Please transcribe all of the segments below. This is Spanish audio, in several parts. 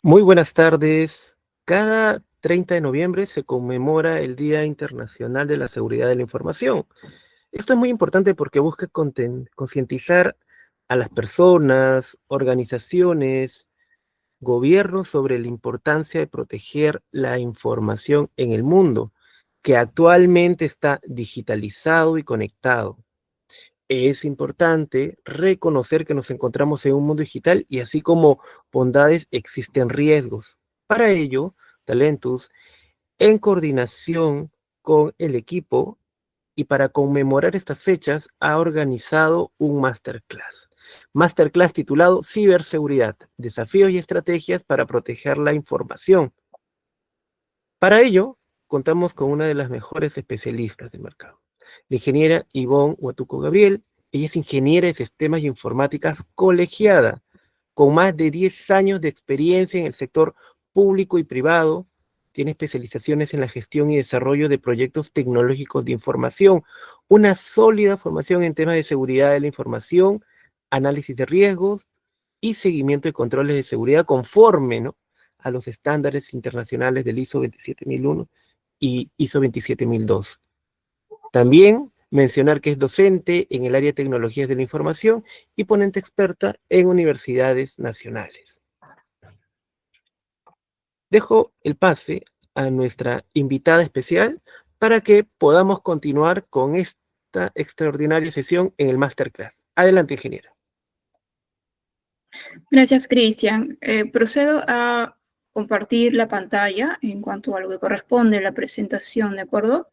Muy buenas tardes. Cada 30 de noviembre se conmemora el Día Internacional de la Seguridad de la Información. Esto es muy importante porque busca concientizar a las personas, organizaciones, gobiernos sobre la importancia de proteger la información en el mundo, que actualmente está digitalizado y conectado. Es importante reconocer que nos encontramos en un mundo digital y así como bondades existen riesgos. Para ello, Talentus, en coordinación con el equipo y para conmemorar estas fechas, ha organizado un masterclass. Masterclass titulado Ciberseguridad, desafíos y estrategias para proteger la información. Para ello, contamos con una de las mejores especialistas del mercado, la ingeniera Ivonne Huatuco Gabriel. Ella es ingeniera de sistemas y informáticas colegiada, con más de 10 años de experiencia en el sector público y privado. Tiene especializaciones en la gestión y desarrollo de proyectos tecnológicos de información, una sólida formación en temas de seguridad de la información, análisis de riesgos y seguimiento de controles de seguridad conforme, ¿no?, a los estándares internacionales del ISO 27001 y ISO 27002. También mencionar que es docente en el área de tecnologías de la información y ponente experta en universidades nacionales. Dejo el pase a nuestra invitada especial para que podamos continuar con esta extraordinaria sesión en el Masterclass. Adelante, ingeniera. Gracias, Cristian. Procedo a compartir la pantalla en cuanto a lo que corresponde a la presentación, ¿de acuerdo?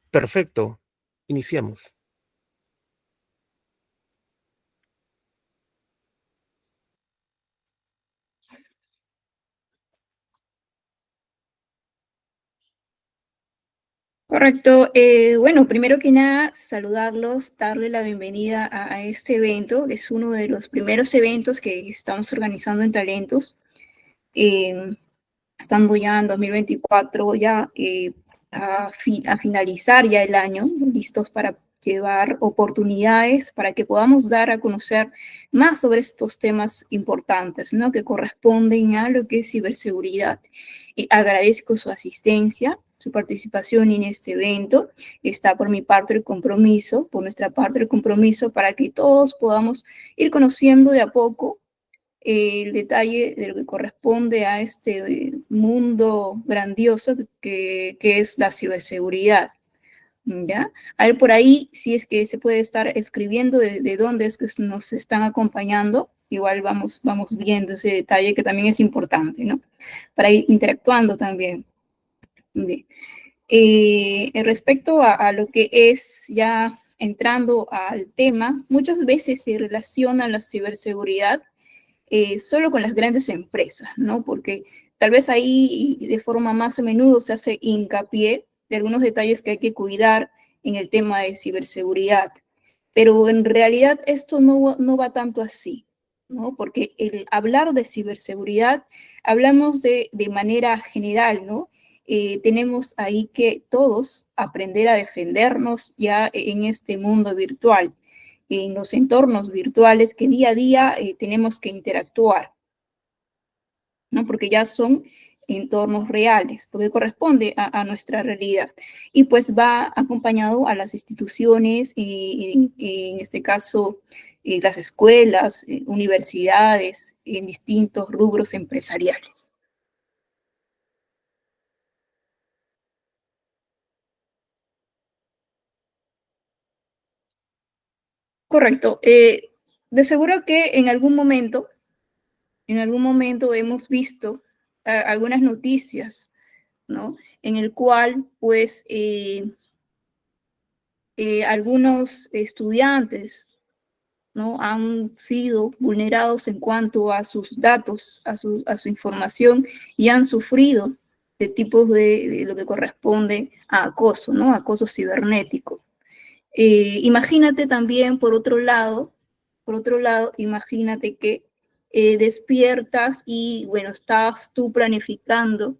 Perfecto. Iniciamos. Correcto. Bueno, primero que nada, saludarlos, darle la bienvenida a este evento, que es uno de los primeros eventos que estamos organizando en Talentos. Estando ya en 2024, ya a finalizar ya el año, listos para llevar oportunidades para que podamos dar a conocer más sobre estos temas importantes, ¿no?, que corresponden a lo que es ciberseguridad. Agradezco su asistencia, su participación en este evento. Está por mi parte el compromiso, por nuestra parte el compromiso para que todos podamos ir conociendo de a poco el detalle de lo que corresponde a este mundo grandioso que es la ciberseguridad, ¿ya? A ver por ahí, si es que se puede estar escribiendo de dónde es que nos están acompañando, igual vamos viendo ese detalle que también es importante, ¿no? Para ir interactuando también. Bien. Respecto a lo que es ya entrando al tema, muchas veces se relaciona la ciberseguridad solo con las grandes empresas, ¿no? Porque tal vez ahí de forma más a menudo se hace hincapié de algunos detalles que hay que cuidar en el tema de ciberseguridad. Pero en realidad esto no va tanto así, ¿no? Porque el hablar de ciberseguridad, hablamos de manera general, ¿no? Tenemos ahí que todos aprender a defendernos ya en este mundo virtual, en los entornos virtuales que día a día tenemos que interactuar, ¿no? Porque ya son entornos reales, porque corresponde a nuestra realidad. Y pues va acompañado a las instituciones, en este caso las escuelas, universidades, en distintos rubros empresariales. Correcto. De seguro que en algún momento hemos visto algunas noticias, ¿no? En el cual, pues, algunos estudiantes, ¿no?, han sido vulnerados en cuanto a sus datos, a su información, y han sufrido de tipos de lo que corresponde a acoso, ¿no? Acoso cibernético. Imagínate también, por otro lado, imagínate que despiertas y, bueno, estabas planificando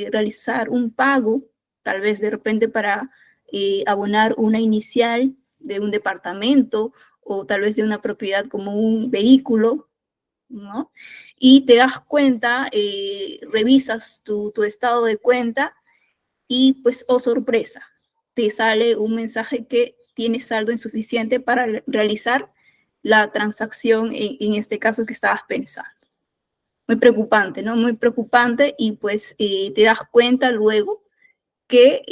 realizar un pago, tal vez de repente para abonar una inicial de un departamento o tal vez de una propiedad como un vehículo, ¿no? Y te das cuenta, revisas tu estado de cuenta y pues, oh sorpresa, te sale un mensaje que tienes saldo insuficiente para realizar la transacción, en este caso que estabas pensando. Muy preocupante, ¿no? Muy preocupante, y pues te das cuenta luego que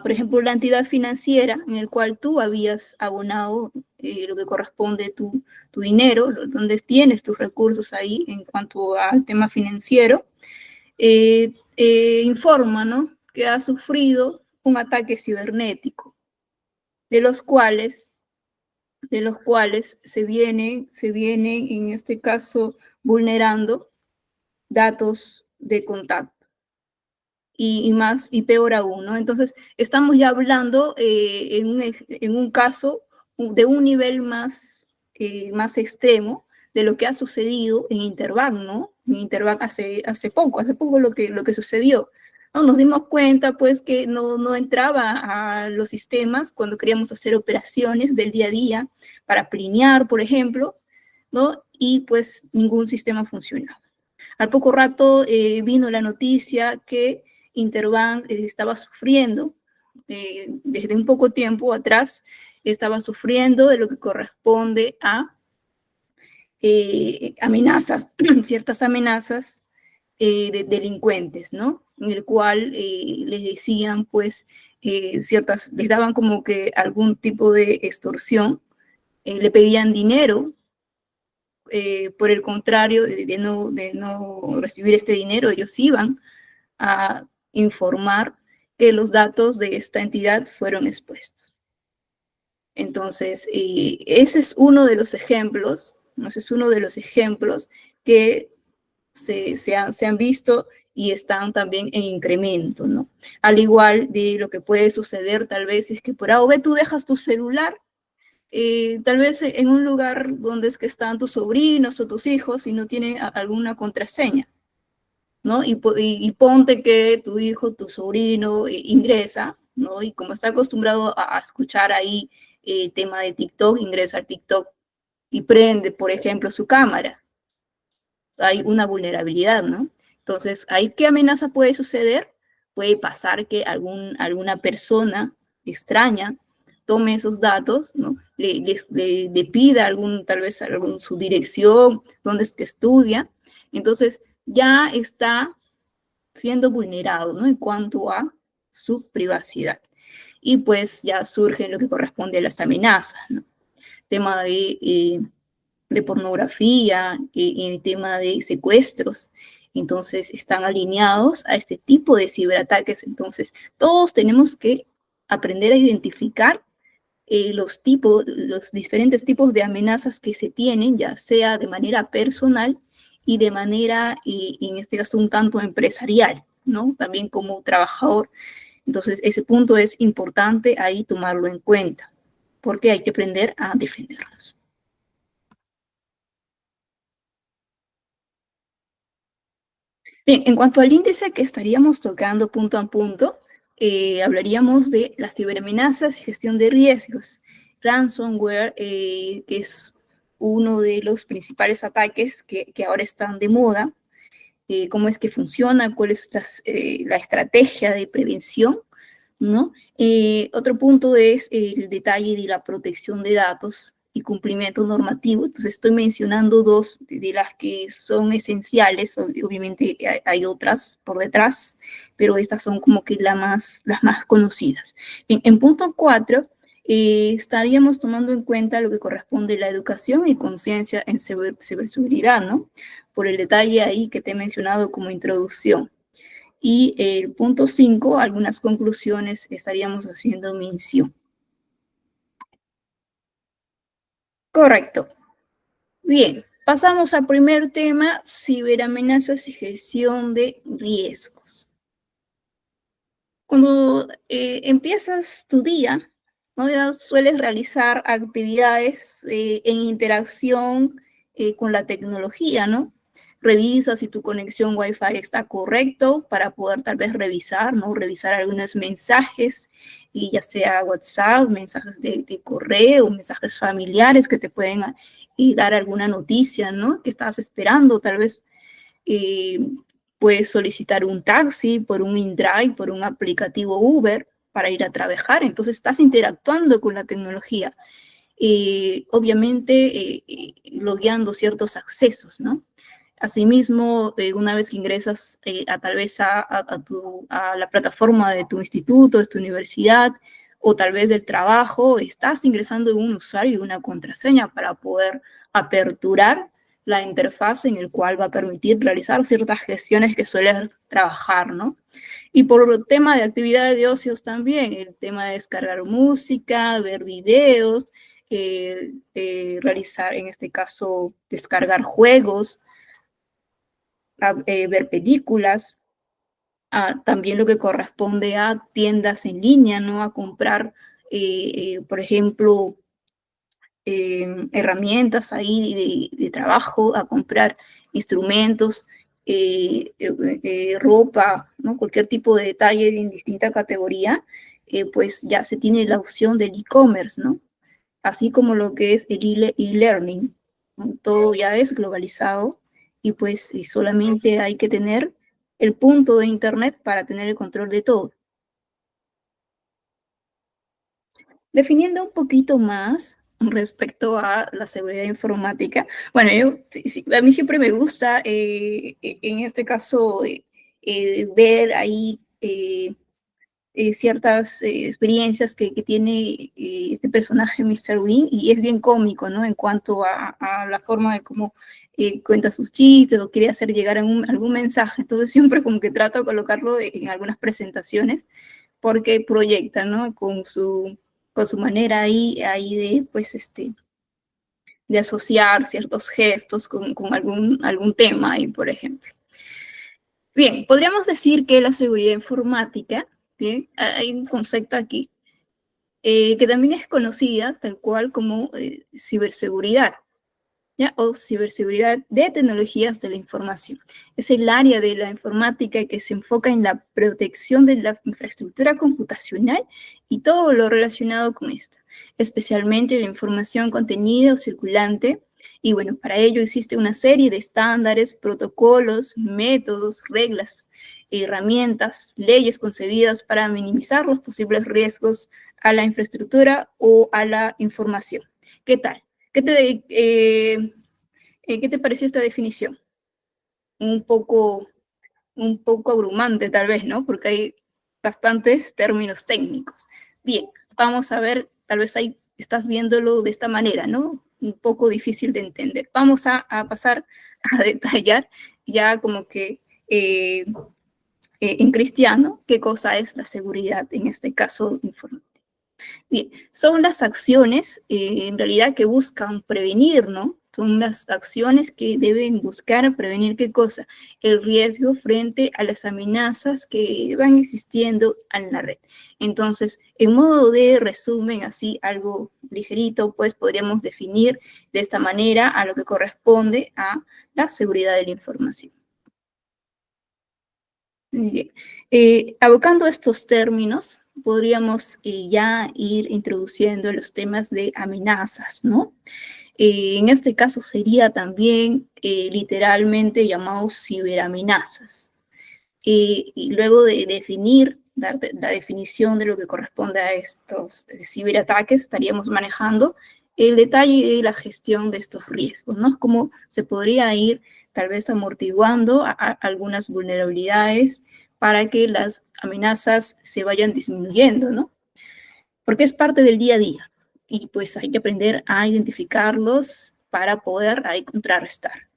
por ejemplo, la entidad financiera en el cual tú habías abonado lo que corresponde tu dinero, donde tienes tus recursos ahí en cuanto al tema financiero, informa, ¿no?, que ha sufrido un ataque cibernético, de los cuales se vienen en este caso vulnerando datos de contacto. Y más, y peor aún, ¿no? Entonces, estamos ya hablando en un caso de un nivel más extremo de lo que ha sucedido en Interbank, ¿no? En Interbank hace poco lo que sucedió, ¿no? Nos dimos cuenta, pues, que no entraba a los sistemas cuando queríamos hacer operaciones del día a día para plinear, por ejemplo, ¿no? Y, pues, ningún sistema funcionaba. Al poco rato vino la noticia que Interbank estaba sufriendo, desde un poco tiempo atrás, estaba sufriendo de lo que corresponde a amenazas, ciertas amenazas de delincuentes, ¿no? En el cual les decían, pues, les daban como que algún tipo de extorsión, le pedían dinero. Por el contrario, de no recibir este dinero, ellos iban a informar que los datos de esta entidad fueron expuestos. Entonces, ese es uno de los ejemplos, ¿no? Ese es uno de los ejemplos que se han visto y están también en incremento, ¿no? Al igual de lo que puede suceder tal vez es que por A o B tú dejas tu celular, tal vez en un lugar donde es que están tus sobrinos o tus hijos y no tienen alguna contraseña, ¿no? Y ponte que tu hijo, tu sobrino ingresa, ¿no? Y como está acostumbrado a escuchar ahí tema de TikTok, ingresa al TikTok y prende, por ejemplo, su cámara. Hay una vulnerabilidad, ¿no? Entonces, ¿ahí qué amenaza puede suceder? Puede pasar que alguna persona extraña tome esos datos, ¿no? Le pida tal vez su dirección, dónde es que estudia. Entonces, ya está siendo vulnerado, ¿no?, en cuanto a su privacidad. Y pues ya surge lo que corresponde a las amenazas, ¿no? Tema de pornografía, el tema de secuestros. Entonces, están alineados a este tipo de ciberataques. Entonces, todos tenemos que aprender a identificar los diferentes tipos de amenazas que se tienen, ya sea de manera personal y de manera, en este caso, un tanto empresarial, ¿no? También como trabajador. Entonces, ese punto es importante ahí tomarlo en cuenta, porque hay que aprender a defendernos. Bien, en cuanto al índice que estaríamos tocando punto a punto, hablaríamos de las ciberamenazas y gestión de riesgos. Ransomware, que es uno de los principales ataques que ahora están de moda. Cómo es que funciona, cuál es la estrategia de prevención, ¿no? Otro punto es el detalle de la protección de datos y cumplimiento normativo. Entonces, estoy mencionando dos de las que son esenciales. Obviamente hay otras por detrás, pero estas son como que las más conocidas. Bien, en punto 4, estaríamos tomando en cuenta lo que corresponde a la educación y conciencia en ciberseguridad, ¿no? Por el detalle ahí que te he mencionado como introducción. Y el punto 5, algunas conclusiones estaríamos haciendo mención. Correcto. Bien, pasamos al primer tema, ciberamenazas y gestión de riesgos. Cuando empiezas tu día, ¿no?, ya sueles realizar actividades en interacción con la tecnología, ¿no? revisa si tu conexión Wi-Fi está correcto para poder tal vez revisar, ¿no? Revisar algunos mensajes, y ya sea WhatsApp, mensajes de correo, mensajes familiares que te pueden y dar alguna noticia, ¿no? Que estás esperando, tal vez puedes solicitar un taxi por un InDrive, por un aplicativo Uber para ir a trabajar. Entonces estás interactuando con la tecnología, obviamente logueando ciertos accesos, ¿no? Asimismo, una vez que ingresas tal vez a la plataforma de tu instituto, de tu universidad, o tal vez del trabajo, estás ingresando un usuario y una contraseña para poder aperturar la interfaz en el cual va a permitir realizar ciertas gestiones que sueles trabajar, ¿no? Y por el tema de actividades de ocios también, el tema de descargar música, ver videos, realizar, en este caso, descargar juegos, ver películas, también lo que corresponde a tiendas en línea, ¿no? A comprar, por ejemplo, herramientas ahí de trabajo, a comprar instrumentos, ropa, ¿no? Cualquier tipo de detalle en distinta categoría, pues ya se tiene la opción del e-commerce, ¿no? Así como lo que es el e-learning, ¿no? Todo ya es globalizado, y pues solamente hay que tener el punto de internet para tener el control de todo. Definiendo un poquito más respecto a la seguridad informática, bueno, a mí siempre me gusta, en este caso, ver ahí ciertas experiencias que tiene este personaje, Mr. Wing, y es bien cómico, ¿no? En cuanto a la forma de cómo cuenta sus chistes o quiere hacer llegar algún mensaje. Entonces siempre como que trato de colocarlo en algunas presentaciones, porque proyecta, ¿no? Con su manera ahí de, pues, de asociar ciertos gestos con algún tema ahí, por ejemplo. Bien, podríamos decir que la seguridad informática, bien, hay un concepto aquí, que también es conocida tal cual como ciberseguridad, ¿ya? O ciberseguridad de tecnologías de la información. Es el área de la informática que se enfoca en la protección de la infraestructura computacional y todo lo relacionado con esto, especialmente la información contenida o circulante. Y bueno, para ello existe una serie de estándares, protocolos, métodos, reglas, herramientas, leyes concebidas para minimizar los posibles riesgos a la infraestructura o a la información. ¿Qué tal? ¿Qué te pareció esta definición? Un poco abrumante tal vez, ¿no? Porque hay bastantes términos técnicos. Bien, vamos a ver, tal vez ahí estás viéndolo de esta manera, ¿no? Un poco difícil de entender. Vamos a pasar a detallar ya como que en cristiano qué cosa es la seguridad, en este caso informática. Bien, son las acciones en realidad que buscan prevenir, ¿no? Son las acciones que deben buscar prevenir qué cosa, el riesgo frente a las amenazas que van existiendo en la red. Entonces, en modo de resumen, así algo ligerito, pues podríamos definir de esta manera a lo que corresponde a la seguridad de la información. Bien. Abocando estos términos, podríamos ya ir introduciendo los temas de amenazas, ¿no? En este caso sería también literalmente llamados ciberamenazas. Y luego de definir, dar la definición de lo que corresponde a estos ciberataques, estaríamos manejando el detalle de la gestión de estos riesgos, ¿no? Cómo se podría ir tal vez amortiguando algunas vulnerabilidades para que las amenazas se vayan disminuyendo, ¿no? Porque es parte del día a día, y pues hay que aprender a identificarlos para poder ahí contrarrestar.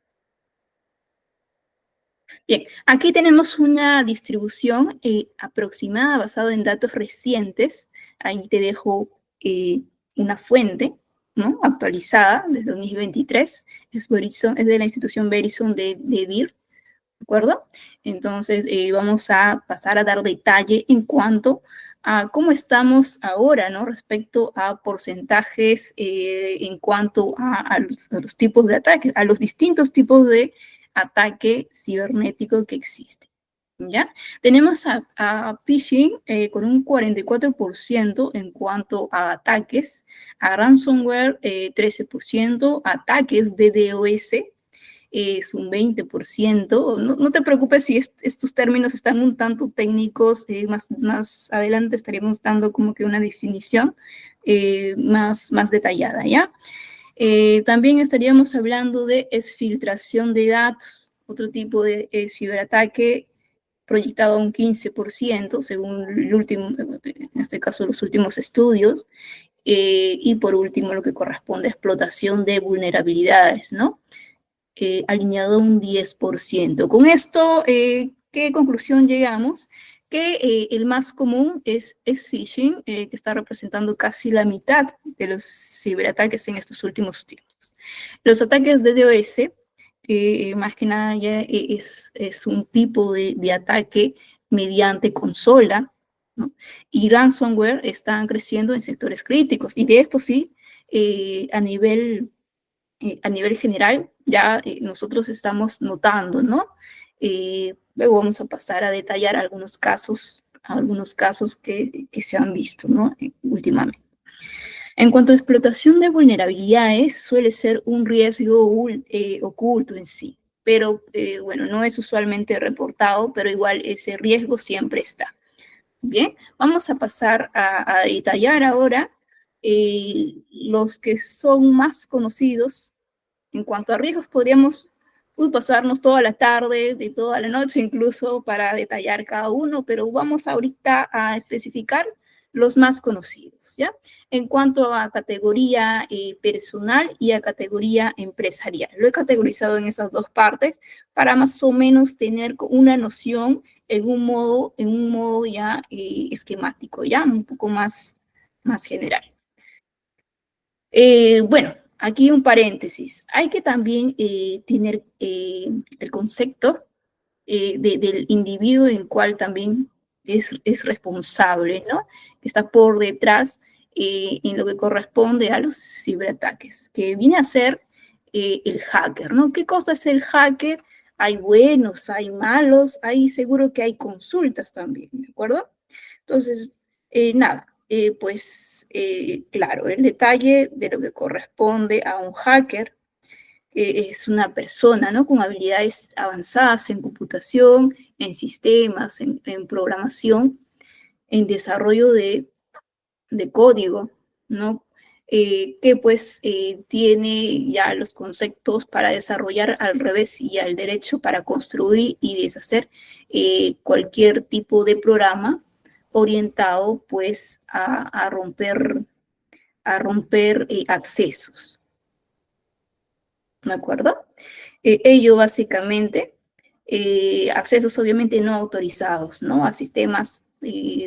Bien, aquí tenemos una distribución aproximada basada en datos recientes. Ahí te dejo una fuente, ¿no? Actualizada desde 2023. Es de la institución Verizon de BIR, ¿de acuerdo? Entonces, vamos a pasar a dar detalle en cuanto a cómo estamos ahora, ¿no? Respecto a porcentajes en cuanto a los tipos de ataques, a los distintos tipos de ataque cibernético que existe. ¿Ya? Tenemos a phishing con un 44% en cuanto a ataques, a ransomware 13%, ataques de DDoS es un 20%. No te preocupes si estos términos están un tanto técnicos, más adelante estaríamos dando como que una definición más detallada, ¿ya? También estaríamos hablando de exfiltración de datos, otro tipo de ciberataque proyectado a un 15%, según el último, en este caso los últimos estudios, y por último lo que corresponde a explotación de vulnerabilidades, ¿no? Alineado a un 10%. Con esto, ¿qué conclusión llegamos? Que el más común es phishing, que está representando casi la mitad de los ciberataques en estos últimos tiempos. Los ataques de DDoS, más que nada ya es un tipo de ataque mediante consola, ¿no? Y ransomware están creciendo en sectores críticos, y de esto sí, a nivel general, ya nosotros estamos notando, ¿no? Luego vamos a pasar a detallar algunos casos que se han visto, ¿no? Últimamente. En cuanto a explotación de vulnerabilidades, suele ser un riesgo oculto en sí, pero bueno, no es usualmente reportado, pero igual ese riesgo siempre está. Bien, vamos a pasar a detallar ahora los que son más conocidos. En cuanto a riesgos, podríamos pasarnos toda la tarde, de toda la noche incluso, para detallar cada uno, pero vamos ahorita a especificar los más conocidos, ¿ya? En cuanto a categoría personal y a categoría empresarial. Lo he categorizado en esas dos partes para más o menos tener una noción en un modo ya esquemático, ya un poco más general. Bueno, aquí un paréntesis. Hay que también tener el concepto del individuo en cual también es responsable, ¿no? Está por detrás en lo que corresponde a los ciberataques, que viene a ser el hacker, ¿no? ¿Qué cosa es el hacker? Hay buenos, hay malos, seguro que hay consultas también, ¿de acuerdo? Entonces, nada, claro, el detalle de lo que corresponde a un hacker es una persona, ¿no? Con habilidades avanzadas en computación, en sistemas, en programación, en desarrollo de código, ¿no? Que pues tiene ya los conceptos para desarrollar al revés y al derecho para construir y deshacer cualquier tipo de programa orientado pues a romper accesos, ¿de acuerdo? Ello básicamente, accesos obviamente no autorizados, ¿no? A sistemas,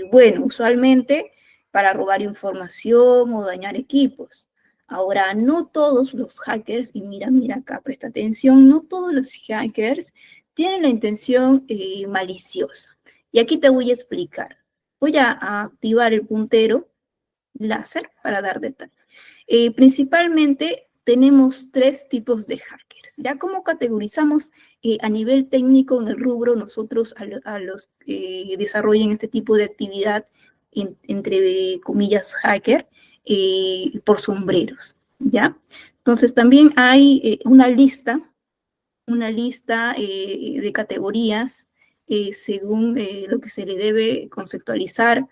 bueno, usualmente para robar información o dañar equipos. Ahora, no todos los hackers, y mira acá, presta atención, no todos los hackers tienen la intención maliciosa. Y aquí te voy a explicar. Voy a activar el puntero láser para dar detalle. Principalmente tenemos tres tipos de hackers. Ya como categorizamos a nivel técnico en el rubro, nosotros a los que desarrollan este tipo de actividad, entre comillas hacker, por sombreros, ¿ya? Entonces también hay una lista de categorías según lo que se le debe conceptualizar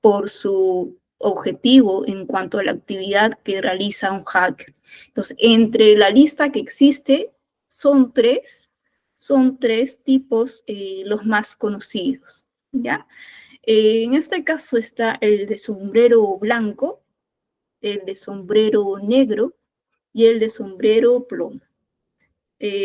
por su objetivo en cuanto a la actividad que realiza un hacker. Entonces, entre la lista que existe, son tres tipos los más conocidos, ¿ya? En este caso está el de sombrero blanco, el de sombrero negro y el de sombrero plomo.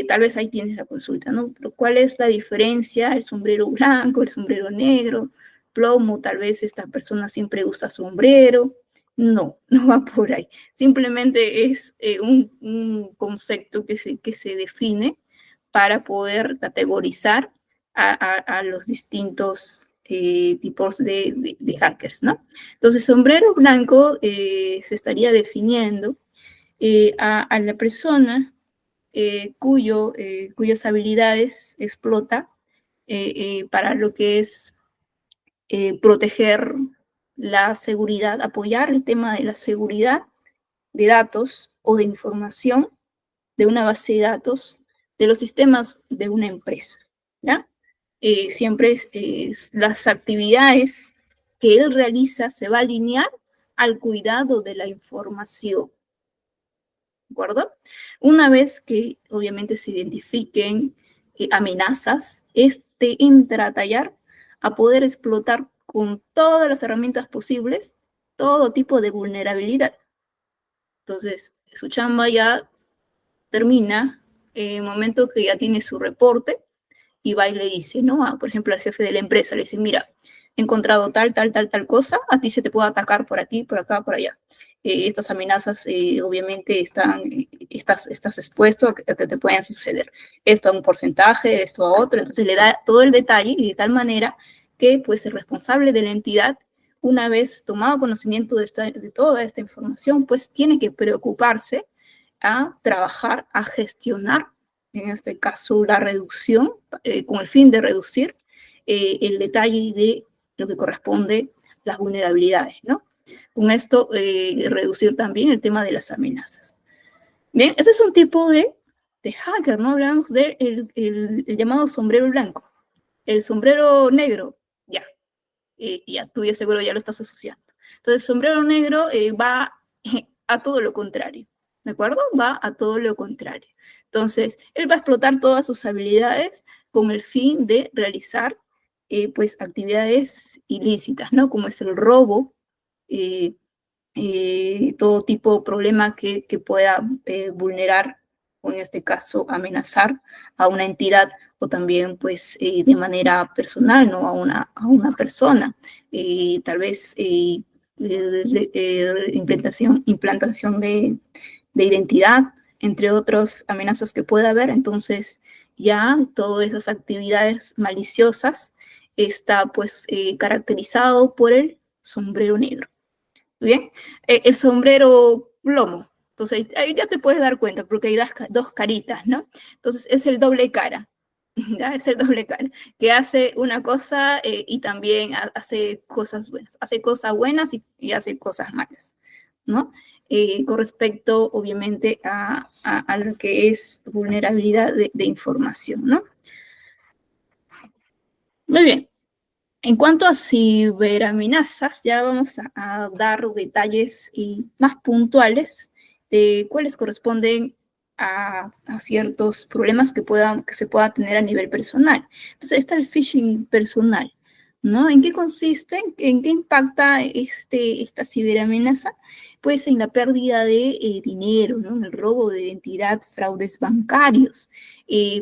Tal vez ahí tienes la consulta, ¿no? Pero ¿cuál es la diferencia? El sombrero blanco, el sombrero negro, plomo, tal vez esta persona siempre usa sombrero. No, no va por ahí. Simplemente es un concepto que se define para poder categorizar a los distintos tipos de hackers, ¿no? Entonces, sombrero blanco se estaría definiendo a la persona cuyas habilidades explota para lo que es proteger la seguridad, apoyar el tema de la seguridad de datos o de información de una base de datos de los sistemas de una empresa, ¿ya? Siempre las actividades que él realiza se va a alinear al cuidado de la información, ¿de acuerdo? Una vez que obviamente se identifiquen amenazas, este entra a tallar a poder explotar con todas las herramientas posibles todo tipo de vulnerabilidad. Entonces, su chamba ya termina en el momento que ya tiene su reporte y va y le dice, ¿no? Por ejemplo, al jefe de la empresa le dice, mira, he encontrado tal cosa, a ti se te puede atacar por aquí, por acá, por allá. Estas amenazas obviamente estás expuesto a que te puedan suceder. Esto a un porcentaje, esto a otro, entonces le da todo el detalle y de tal manera que pues el responsable de la entidad, una vez tomado conocimiento de toda esta información, pues tiene que preocuparse a trabajar, a gestionar, en este caso la reducción, con el fin de reducir el detalle de lo que corresponde las vulnerabilidades, ¿no? Con esto, reducir también el tema de las amenazas. Bien, ese es un tipo de hacker, ¿no? Hablamos del el llamado sombrero blanco. El sombrero negro, ya, ya tú ya seguro ya lo estás asociando. Entonces, sombrero negro va a todo lo contrario, ¿de acuerdo? Va a todo lo contrario. Entonces, él va a explotar todas sus habilidades con el fin de realizar, pues, actividades ilícitas, ¿no? Como es el robo, eh, todo tipo de problema que pueda vulnerar, o en este caso amenazar a una entidad o también pues de manera personal, ¿no? A una persona. Tal vez implantación de identidad, entre otras amenazas que pueda haber. Entonces ya todas esas actividades maliciosas está pues caracterizado por el sombrero negro. Bien, el sombrero plomo. Entonces ahí ya te puedes dar cuenta porque hay dos caritas, ¿no? Entonces es el doble cara, ¿ya? Es el doble cara, que hace una cosa y también hace cosas buenas. Hace cosas buenas y hace cosas malas, ¿no? Con respecto, obviamente, a lo que es vulnerabilidad de información, ¿no? Muy bien. En cuanto a ciberamenazas, ya vamos a dar detalles más puntuales de cuáles corresponden a ciertos problemas que se pueda tener a nivel personal. Entonces, está el phishing personal, ¿no? ¿En qué consiste? ¿En qué impacta esta ciberamenaza? Pues en la pérdida de dinero, ¿no? En el robo de identidad, fraudes bancarios.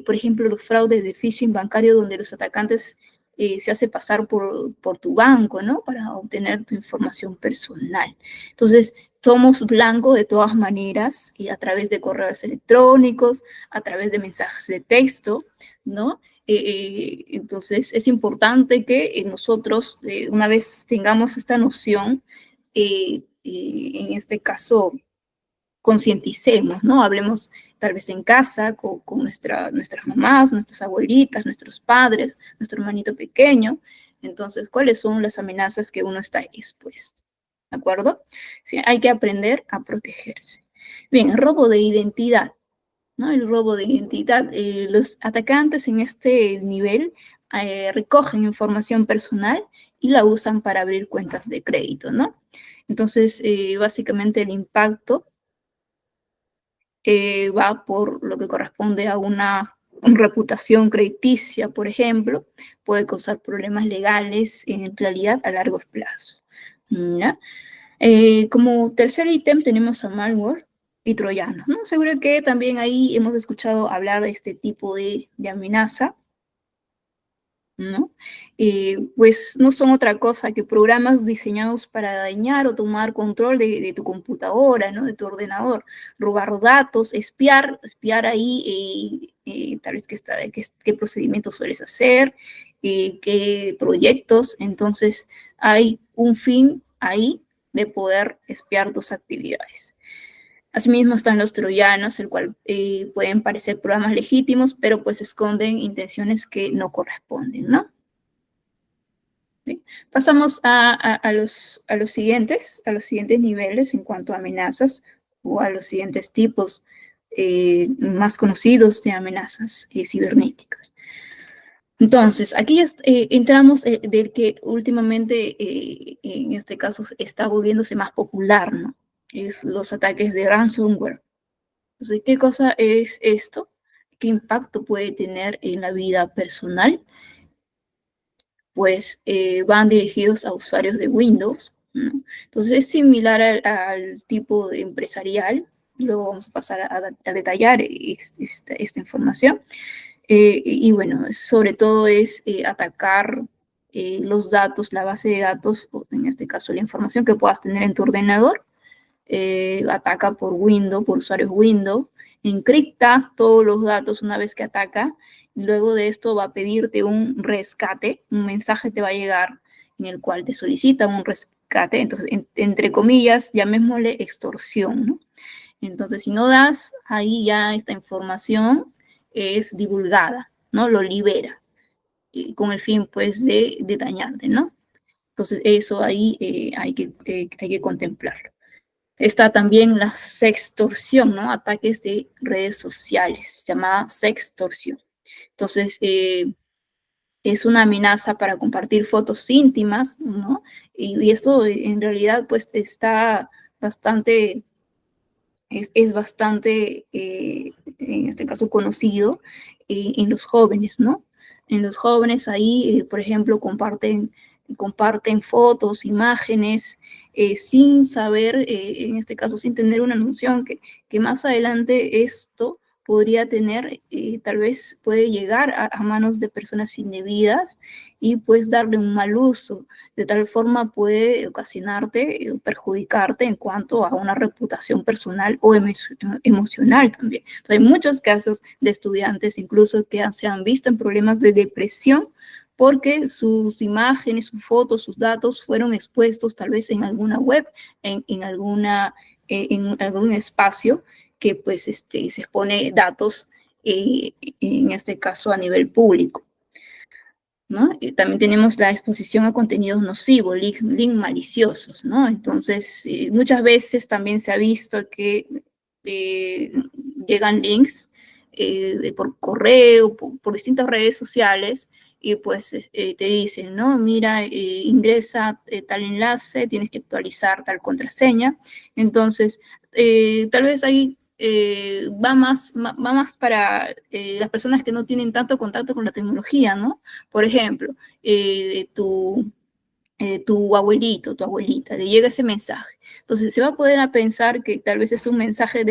Por ejemplo, los fraudes de phishing bancario donde los atacantes se hace pasar por tu banco, ¿no? Para obtener tu información personal. Entonces, somos blanco de todas maneras, a través de correos electrónicos, a través de mensajes de texto, ¿no? Entonces, es importante que nosotros, una vez tengamos esta noción, en este caso, concienticemos, ¿no? Hablemos tal vez en casa con nuestras mamás, nuestras abuelitas, nuestros padres, nuestro hermanito pequeño. Entonces, ¿cuáles son las amenazas que uno está expuesto? ¿De acuerdo? Sí, hay que aprender a protegerse. Bien, el robo de identidad, ¿no? El robo de identidad. Los atacantes en este nivel recogen información personal y la usan para abrir cuentas de crédito, ¿no? Entonces, básicamente el impacto va por lo que corresponde a una reputación crediticia, por ejemplo, puede causar problemas legales en realidad a largo plazo. ¿Ya? Como tercer ítem tenemos a malware y troyanos, ¿no? Seguro que también ahí hemos escuchado hablar de este tipo de amenaza, ¿no? Pues no son otra cosa que programas diseñados para dañar o tomar control de tu computadora, ¿no? De tu ordenador, robar datos, espiar ahí, tal vez qué procedimientos sueles hacer, qué proyectos. Entonces, hay un fin ahí de poder espiar tus actividades. Asimismo están los troyanos, el cual pueden parecer programas legítimos, pero pues esconden intenciones que no corresponden, ¿no? ¿Sí? Pasamos a los siguientes niveles en cuanto a amenazas o a los siguientes tipos más conocidos de amenazas cibernéticas. Entonces, aquí ya, entramos del que últimamente, en este caso, está volviéndose más popular, ¿no? Es los ataques de ransomware. Entonces, ¿qué cosa es esto? ¿Qué impacto puede tener en la vida personal? Pues van dirigidos a usuarios de Windows, ¿no? Entonces, es similar al tipo de empresarial. Luego vamos a pasar a detallar esta información. Y bueno, sobre todo es atacar los datos, la base de datos, o en este caso la información que puedas tener en tu ordenador. Ataca por Windows, por usuarios Windows, encripta todos los datos una vez que ataca. Luego de esto va a pedirte un rescate, un mensaje te va a llegar en el cual te solicita un rescate. Entonces, entre comillas, llamémosle extorsión, ¿no? Entonces, si no das, ahí ya esta información es divulgada, ¿no? Lo libera, con el fin, pues, de dañarte, ¿no? Entonces, eso ahí hay que contemplarlo. Está también la sextorsión, ¿no? Ataques de redes sociales, llamada sextorsión. Entonces, es una amenaza para compartir fotos íntimas, ¿no? Y esto en realidad, pues, está bastante es bastante, en este caso, conocido en los jóvenes, ¿no? En los jóvenes ahí, por ejemplo, comparten fotos, imágenes, sin saber, en este caso, sin tener una noción que más adelante esto podría tener, tal vez puede llegar a manos de personas indebidas y pues darle un mal uso. De tal forma puede ocasionarte, perjudicarte en cuanto a una reputación personal o emocional también. Entonces, hay muchos casos de estudiantes incluso que se han visto en problemas de depresión porque sus imágenes, sus fotos, sus datos fueron expuestos tal vez en alguna web, en algún espacio que pues se expone datos, en este caso a nivel público, ¿no? También tenemos la exposición a contenidos nocivos, link maliciosos, ¿no? Entonces, muchas veces también se ha visto que eh, llegan links por correo, por distintas redes sociales, y pues te dicen, ¿no? Mira, ingresa tal enlace, tienes que actualizar tal contraseña. Entonces, tal vez ahí va más para las personas que no tienen tanto contacto con la tecnología, ¿no? Por ejemplo, tu abuelito, tu abuelita, le llega ese mensaje. Entonces se va a poder a pensar que tal vez es un mensaje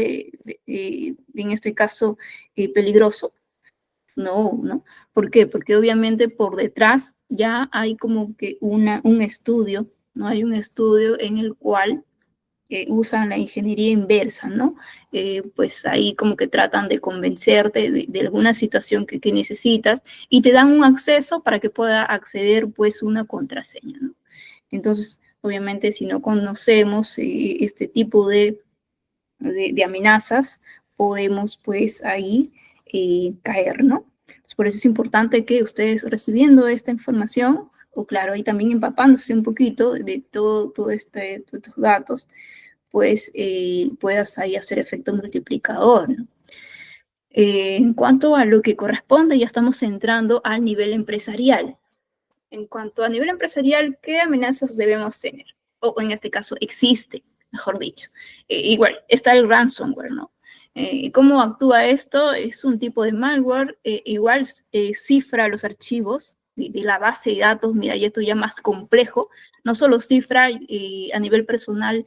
en este caso, peligroso. No, ¿no? ¿Por qué? Porque obviamente por detrás ya hay como que un estudio, ¿no? Hay un estudio en el cual usan la ingeniería inversa, ¿no? Pues ahí como que tratan de convencerte de alguna situación que necesitas y te dan un acceso para que pueda acceder pues una contraseña, ¿no? Entonces, obviamente, si no conocemos este tipo de amenazas, podemos pues ahí caer, ¿no? Entonces, por eso es importante que ustedes recibiendo esta información, o claro, ahí también empapándose un poquito de todos estos datos, pues puedas ahí hacer efecto multiplicador, ¿no? En cuanto a lo que corresponde, ya estamos entrando al nivel empresarial. En cuanto a nivel empresarial, ¿qué amenazas debemos tener? O en este caso, existe, mejor dicho. Igual, está el ransomware, ¿no? ¿Cómo actúa esto? Es un tipo de malware, igual cifra los archivos de la base de datos, mira, y esto ya más complejo, no solo cifra a nivel personal,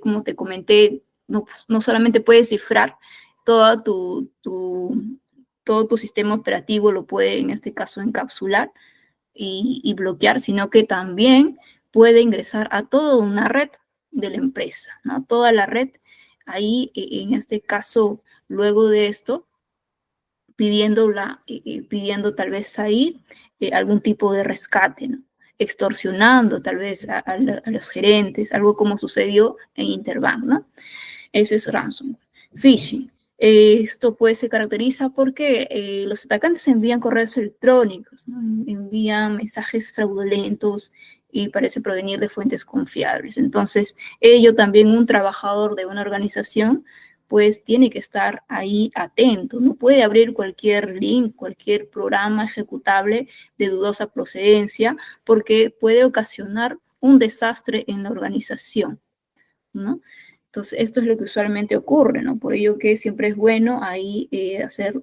como te comenté, no, pues, no solamente puede cifrar todo todo tu sistema operativo, lo puede en este caso encapsular, y bloquear, sino que también puede ingresar a toda una red de la empresa, ¿no? Toda la red, ahí en este caso, luego de esto, pidiendo tal vez ahí algún tipo de rescate, ¿no? Extorsionando tal vez a los gerentes, algo como sucedió en Interbank, ¿no? Eso es ransomware. Phishing. Esto pues se caracteriza porque los atacantes envían correos electrónicos, ¿no? Envían mensajes fraudulentos y parece provenir de fuentes confiables. Entonces, ello también un trabajador de una organización pues tiene que estar ahí atento. No puede abrir cualquier link, cualquier programa ejecutable de dudosa procedencia, porque puede ocasionar un desastre en la organización, ¿no? Entonces, esto es lo que usualmente ocurre, ¿no? Por ello que siempre es bueno ahí hacer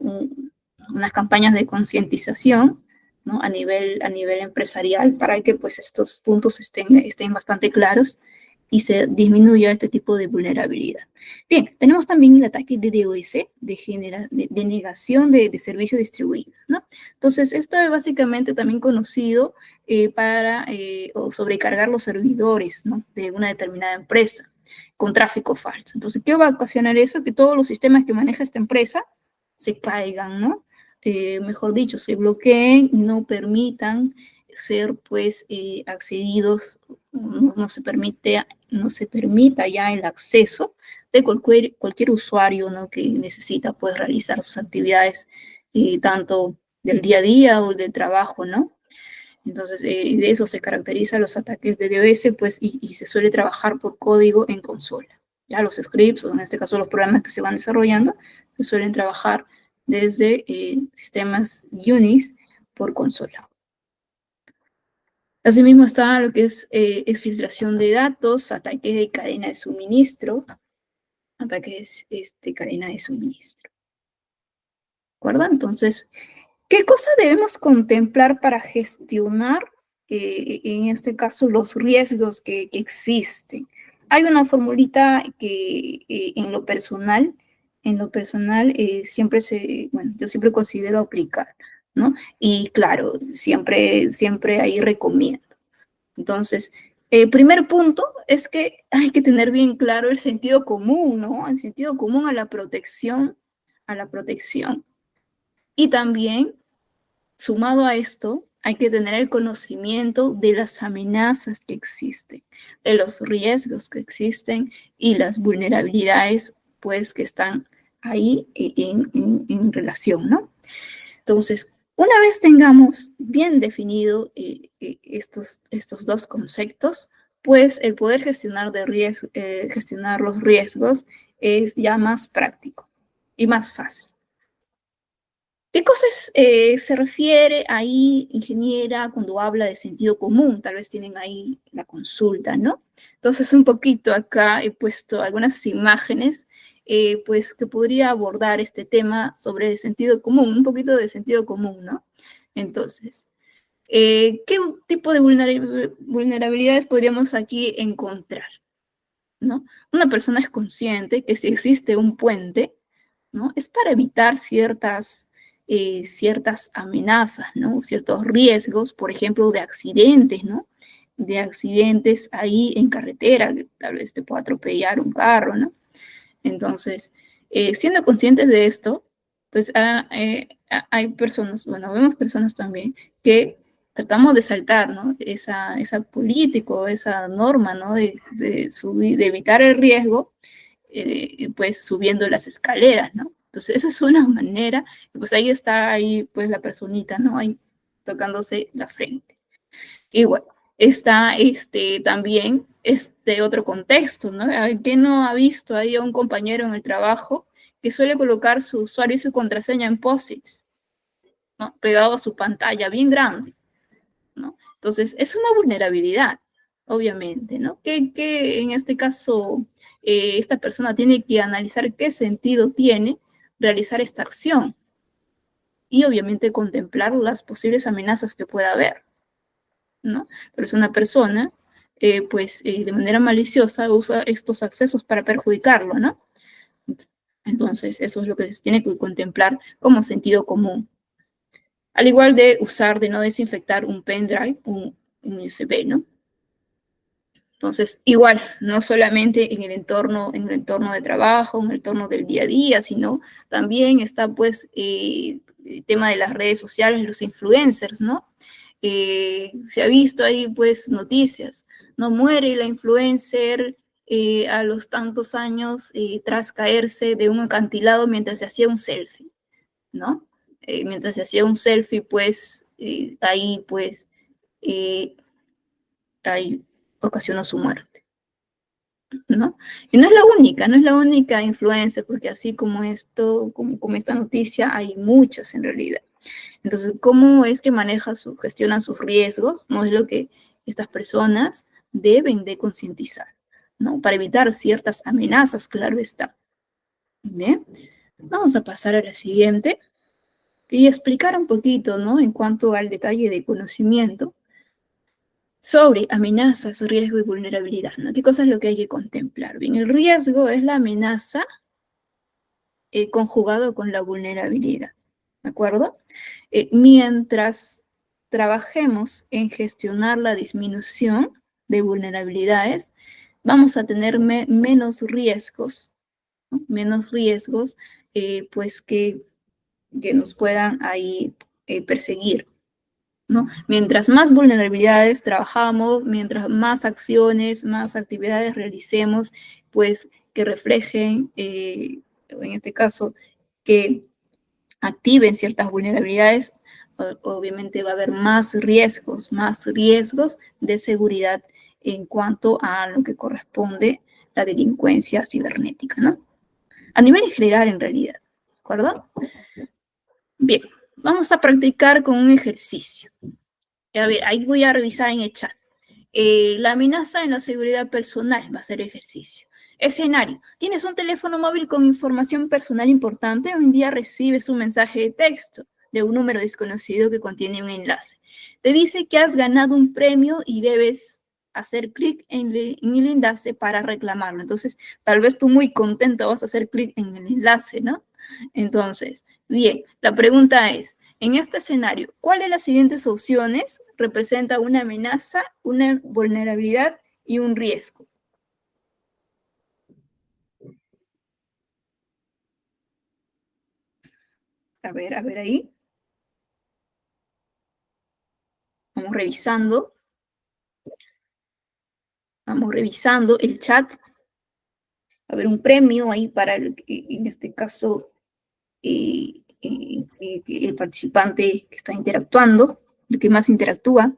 unas campañas de concientización, ¿no? A nivel empresarial para que pues estos puntos estén bastante claros y se disminuya este tipo de vulnerabilidad. Bien, tenemos también el ataque de DOS, de negación de servicio distribuido, ¿no? Entonces, esto es básicamente también conocido para o sobrecargar los servidores, ¿no? De una determinada empresa con tráfico falso. Entonces, ¿qué va a ocasionar eso? Que todos los sistemas que maneja esta empresa se caigan, ¿no? Mejor dicho, se bloqueen y no permitan ser, pues, accedidos, no se permita ya el acceso de cualquier usuario, ¿no? Que necesita, pues, realizar sus actividades, tanto del día a día o del trabajo, ¿no? Entonces, de eso se caracterizan los ataques de DOS, pues, y se suele trabajar por código en consola. Ya los scripts, o en este caso los programas que se van desarrollando, se suelen trabajar desde sistemas Unix por consola. Asimismo está lo que es exfiltración de datos, ataques de cadena de suministro, ataques cadena de suministro. ¿De acuerdo? Entonces, ¿qué cosas debemos contemplar para gestionar, en este caso, los riesgos que existen? Hay una formulita que en lo personal siempre yo siempre considero aplicar, ¿no? Y claro, siempre ahí recomiendo. Entonces, el primer punto es que hay que tener bien claro el sentido común, ¿no? El sentido común a la protección. Y también, sumado a esto, hay que tener el conocimiento de las amenazas que existen, de los riesgos que existen y las vulnerabilidades, pues, que están ahí en relación, ¿no? Entonces, una vez tengamos bien definido estos dos conceptos, pues el poder gestionar los riesgos es ya más práctico y más fácil. ¿Qué cosas se refiere ahí, ingeniera, cuando habla de sentido común? Tal vez tienen ahí la consulta, ¿no? Entonces, un poquito acá he puesto algunas imágenes, pues, que podría abordar este tema sobre el sentido común, un poquito de sentido común, ¿no? Entonces, ¿qué tipo de vulnerabilidades podríamos aquí encontrar? ¿No? Una persona es consciente que si existe un puente, ¿no? Es para evitar ciertas amenazas, ¿no? Ciertos riesgos, por ejemplo, de accidentes, ¿no? De accidentes ahí en carretera, que tal vez te pueda atropellar un carro, ¿no? Entonces, siendo conscientes de esto, pues hay personas, bueno, vemos personas también que tratamos de saltar, ¿no? Esa política o esa norma, ¿no? De evitar el riesgo, pues subiendo las escaleras, ¿no? Entonces, esa es una manera, pues ahí pues la personita, ¿no? Ahí tocándose la frente. Y bueno, está también otro contexto, ¿no? ¿Quién no ha visto ahí a un compañero en el trabajo que suele colocar su usuario y su contraseña en post-its, ¿no? Pegado a su pantalla bien grande, ¿no? Entonces, es una vulnerabilidad, obviamente, ¿no? Que en este caso, esta persona tiene que analizar qué sentido tiene realizar esta acción y obviamente contemplar las posibles amenazas que pueda haber, ¿no? Pero es una persona, pues de manera maliciosa usa estos accesos para perjudicarlo, ¿no? Entonces, eso es lo que se tiene que contemplar como sentido común. Al igual de no desinfectar un pendrive, un USB, ¿no? Entonces, igual, no solamente en el entorno de trabajo, en el entorno del día a día, sino también está, pues, el tema de las redes sociales, los influencers, ¿no? Se ha visto ahí, pues, noticias, ¿no? Muere la influencer a los tantos años tras caerse de un acantilado mientras se hacía un selfie, ¿no? Mientras se hacía un selfie, pues ahí ocasionó su muerte, ¿no? Y no es la única influencia, porque así como esto, como esta noticia, hay muchas en realidad. Entonces, ¿cómo es que gestionan sus riesgos? No es lo que estas personas deben de concientizar, ¿no? Para evitar ciertas amenazas, claro está. Bien, vamos a pasar a la siguiente y explicar un poquito, ¿no? En cuanto al detalle de conocimiento sobre amenazas, riesgo y vulnerabilidad, ¿no? ¿Qué cosa es lo que hay que contemplar? Bien, el riesgo es la amenaza conjugado con la vulnerabilidad, ¿de acuerdo? Mientras trabajemos en gestionar la disminución de vulnerabilidades, vamos a tener menos riesgos, ¿no? Menos riesgos, pues que nos puedan ahí perseguir, ¿no? Mientras más vulnerabilidades trabajamos, mientras más acciones, más actividades realicemos, pues que reflejen, en este caso, que activen ciertas vulnerabilidades, obviamente va a haber más riesgos de seguridad en cuanto a lo que corresponde la delincuencia cibernética, ¿no? A nivel general, en realidad, ¿de acuerdo? Bien, vamos a practicar con un ejercicio. A ver, ahí voy a revisar en el chat. La amenaza en la seguridad personal va a ser ejercicio. Escenario. Tienes un teléfono móvil con información personal importante. Un día recibes un mensaje de texto de un número desconocido que contiene un enlace. Te dice que has ganado un premio y debes hacer clic en el enlace para reclamarlo. Entonces, tal vez tú muy contento vas a hacer clic en el enlace, ¿no? Entonces, bien, la pregunta es, en este escenario, ¿cuál de las siguientes opciones representa una amenaza, una vulnerabilidad y un riesgo? A ver ahí. Vamos revisando el chat. A ver, un premio ahí para, en este caso, el participante que está interactuando, el que más interactúa.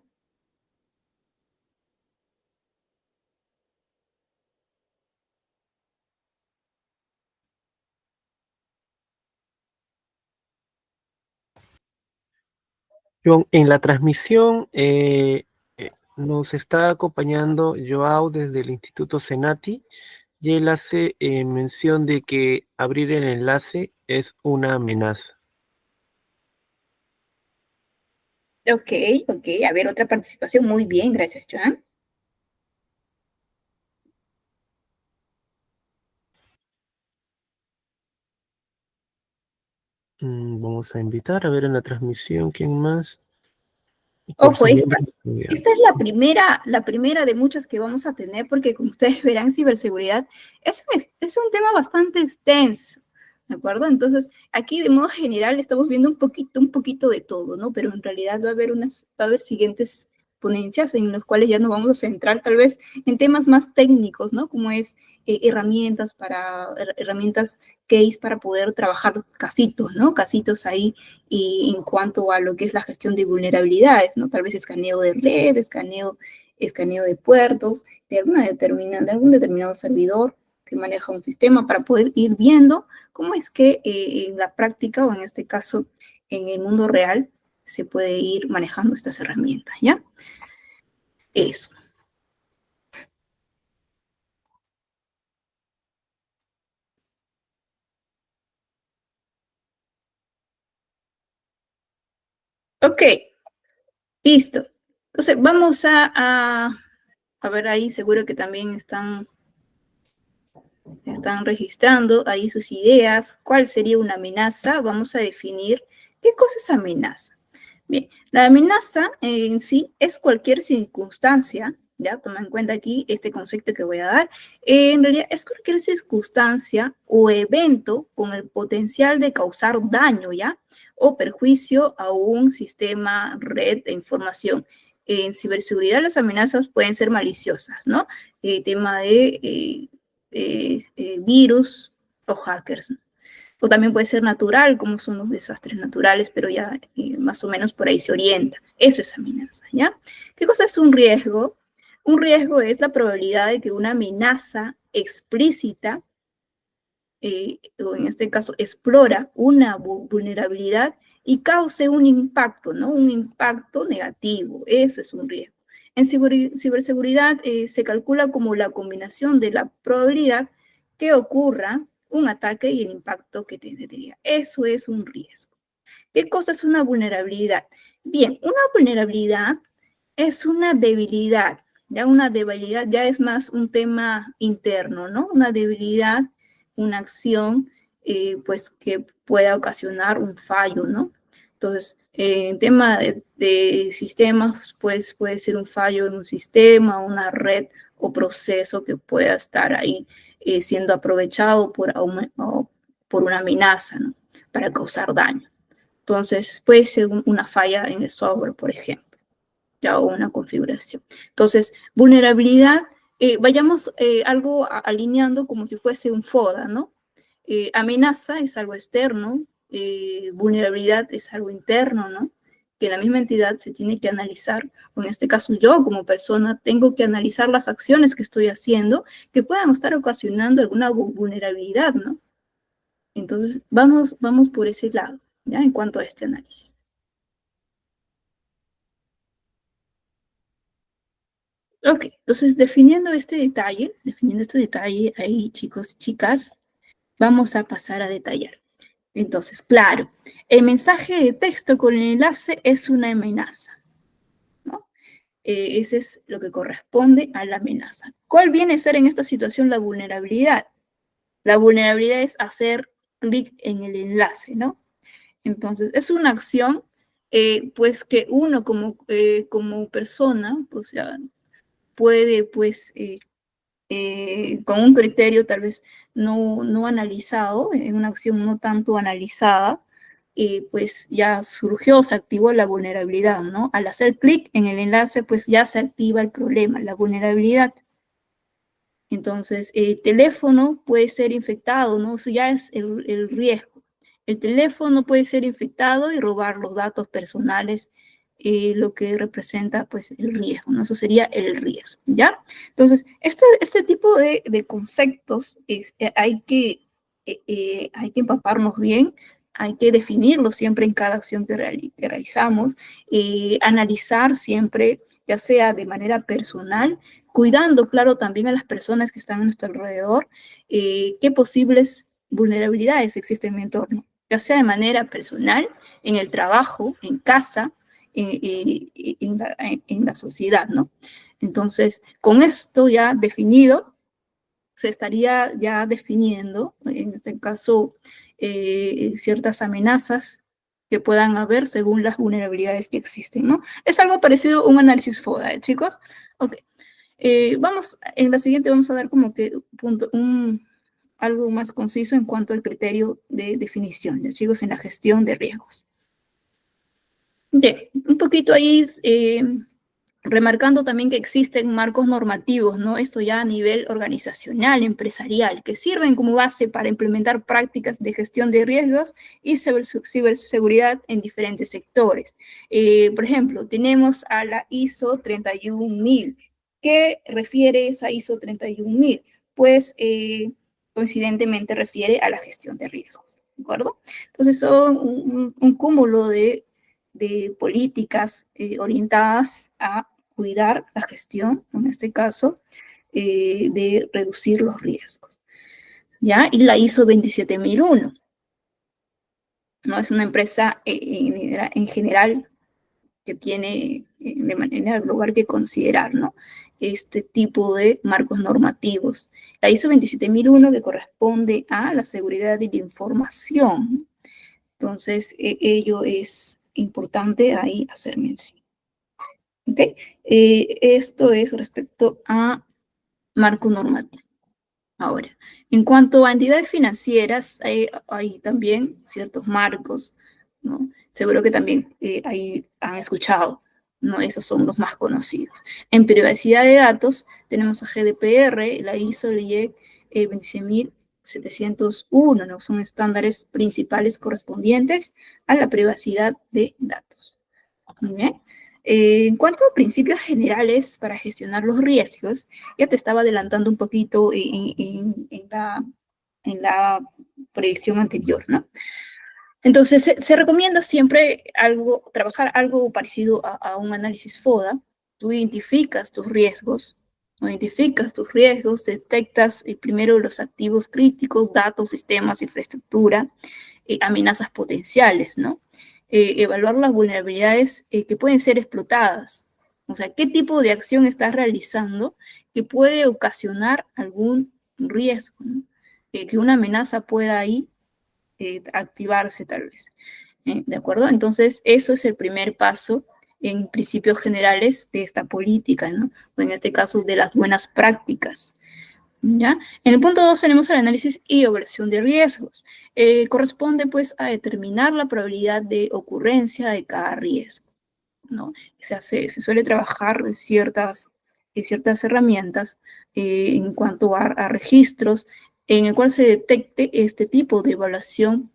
John, en la transmisión nos está acompañando Joao desde el Instituto Senati y él hace mención de que abrir el enlace es una amenaza. Ok, a ver, otra participación. Muy bien, gracias, Joan. Vamos a invitar a ver en la transmisión quién más. Por Ojo, su esta miembro estudiante. es la primera de muchas que vamos a tener, porque como ustedes verán, ciberseguridad es un tema bastante extenso, ¿de acuerdo? Entonces, aquí de modo general estamos viendo un poquito de todo, ¿no? Pero en realidad va a haber siguientes ponencias en las cuales ya nos vamos a centrar tal vez en temas más técnicos, ¿no? Como es herramientas case para poder trabajar casitos, ¿no? Casitos ahí y en cuanto a lo que es la gestión de vulnerabilidades, ¿no? Tal vez escaneo de red, escaneo de puertos, de algún determinado servidor que maneja un sistema para poder ir viendo cómo es que en la práctica o en este caso en el mundo real se puede ir manejando estas herramientas, ¿ya? Eso. Ok, listo. Entonces vamos a ver ahí, seguro que también están registrando ahí sus ideas. ¿Cuál sería una amenaza? Vamos a definir qué cosa es amenaza. Bien, la amenaza en sí es cualquier circunstancia, ya toma en cuenta aquí este concepto que voy a dar, en realidad es cualquier circunstancia o evento con el potencial de causar daño, ¿ya? O perjuicio a un sistema, red de información, En ciberseguridad las amenazas pueden ser maliciosas, ¿no? Tema de virus o hackers, ¿no? O también puede ser natural, como son los desastres naturales, pero ya más o menos por ahí se orienta. Eso es amenaza, ¿ya? ¿Qué cosa es un riesgo? Un riesgo es la probabilidad de que una amenaza explícita, o en este caso explora una vulnerabilidad y cause un impacto, ¿no? Un impacto negativo. Eso es un riesgo. En ciberseguridad se calcula como la combinación de la probabilidad que ocurra un ataque y el impacto que tendría. Eso es un riesgo. ¿Qué cosa es una vulnerabilidad? Bien, una vulnerabilidad es una debilidad, ya una debilidad ya es más un tema interno, ¿no? Una debilidad, una acción, pues que pueda ocasionar un fallo, ¿no? Entonces, en tema de sistemas, pues puede ser un fallo en un sistema, una red o proceso que pueda estar ahí siendo aprovechado por una amenaza, ¿no? Para causar daño. Entonces, puede ser una falla en el software, por ejemplo, ya o una configuración. Entonces, vulnerabilidad, vayamos algo alineando como si fuese un FODA, ¿no? Amenaza es algo externo, vulnerabilidad es algo interno, ¿no? Que la misma entidad se tiene que analizar, o en este caso yo como persona tengo que analizar las acciones que estoy haciendo que puedan estar ocasionando alguna vulnerabilidad, ¿no? Entonces, vamos por ese lado, ¿ya? En cuanto a este análisis. Ok, entonces definiendo este detalle ahí, chicos y chicas, vamos a pasar a detallar. Entonces, claro, el mensaje de texto con el enlace es una amenaza, ¿no? Ese es lo que corresponde a la amenaza. ¿Cuál viene a ser en esta situación la vulnerabilidad? La vulnerabilidad es hacer clic en el enlace, ¿no? Entonces, es una acción, pues, que uno como persona, pues, ya puede, pues, con un criterio tal vez no analizado, en una acción no tanto analizada, pues ya surgió, se activó la vulnerabilidad, ¿no? Al hacer clic en el enlace, pues ya se activa el problema, la vulnerabilidad. Entonces, el teléfono puede ser infectado, ¿no? Eso ya es el riesgo. El teléfono puede ser infectado y robar los datos personales, lo que representa, pues, el riesgo, ¿no? Eso sería el riesgo, ¿ya? Entonces, este tipo de conceptos hay que empaparnos bien, hay que definirlos siempre en cada acción que realizamos, analizar siempre, ya sea de manera personal, cuidando, claro, también a las personas que están a nuestro alrededor, qué posibles vulnerabilidades existen en mi entorno, ya sea de manera personal, en el trabajo, en casa, en la sociedad, ¿no? Entonces, con esto ya definido, se estaría ya definiendo, en este caso, ciertas amenazas que puedan haber según las vulnerabilidades que existen, ¿no? Es algo parecido a un análisis FODA, chicos. Ok. En la siguiente vamos a dar como que algo más conciso en cuanto al criterio de definición, chicos, en la gestión de riesgos. Bien, un poquito ahí remarcando también que existen marcos normativos, ¿no? Esto ya a nivel organizacional, empresarial, que sirven como base para implementar prácticas de gestión de riesgos y ciberseguridad en diferentes sectores. Por ejemplo, tenemos a la ISO 31000. ¿Qué refiere esa ISO 31000? Pues coincidentemente refiere a la gestión de riesgos, ¿de acuerdo? Entonces son un cúmulo de políticas orientadas a cuidar la gestión, en este caso, de reducir los riesgos. ¿Ya? Y la ISO 27001, ¿no? Es una empresa en general que tiene de manera global que considerar, ¿no? Este tipo de marcos normativos. La ISO 27001 que corresponde a la seguridad de la información. Entonces, ello es importante ahí hacer mención. ¿Okay? Esto es respecto a marco normativo. Ahora, en cuanto a entidades financieras, hay también ciertos marcos, ¿no? Seguro que también ahí han escuchado, ¿no? Esos son los más conocidos. En privacidad de datos tenemos a GDPR, la ISO, la IEC 26701, ¿no? Son estándares principales correspondientes a la privacidad de datos. Muy bien. En cuanto a principios generales para gestionar los riesgos, ya te estaba adelantando un poquito en la predicción anterior, ¿no? Entonces, se recomienda siempre trabajar algo parecido a un análisis FODA. Tú identificas tus riesgos, detectas primero los activos críticos, datos, sistemas, infraestructura, amenazas potenciales, ¿no? Evaluar las vulnerabilidades que pueden ser explotadas. O sea, ¿qué tipo de acción estás realizando que puede ocasionar algún riesgo, ¿no? Que una amenaza pueda ahí activarse tal vez. ¿De acuerdo? Entonces, eso es el primer paso en principios generales de esta política, ¿no? O en este caso, de las buenas prácticas. ¿Ya? En el punto 2 tenemos el análisis y evaluación de riesgos. Corresponde, pues, a determinar la probabilidad de ocurrencia de cada riesgo, ¿no? Se suele trabajar ciertas herramientas en cuanto a registros en el cual se detecte este tipo de evaluación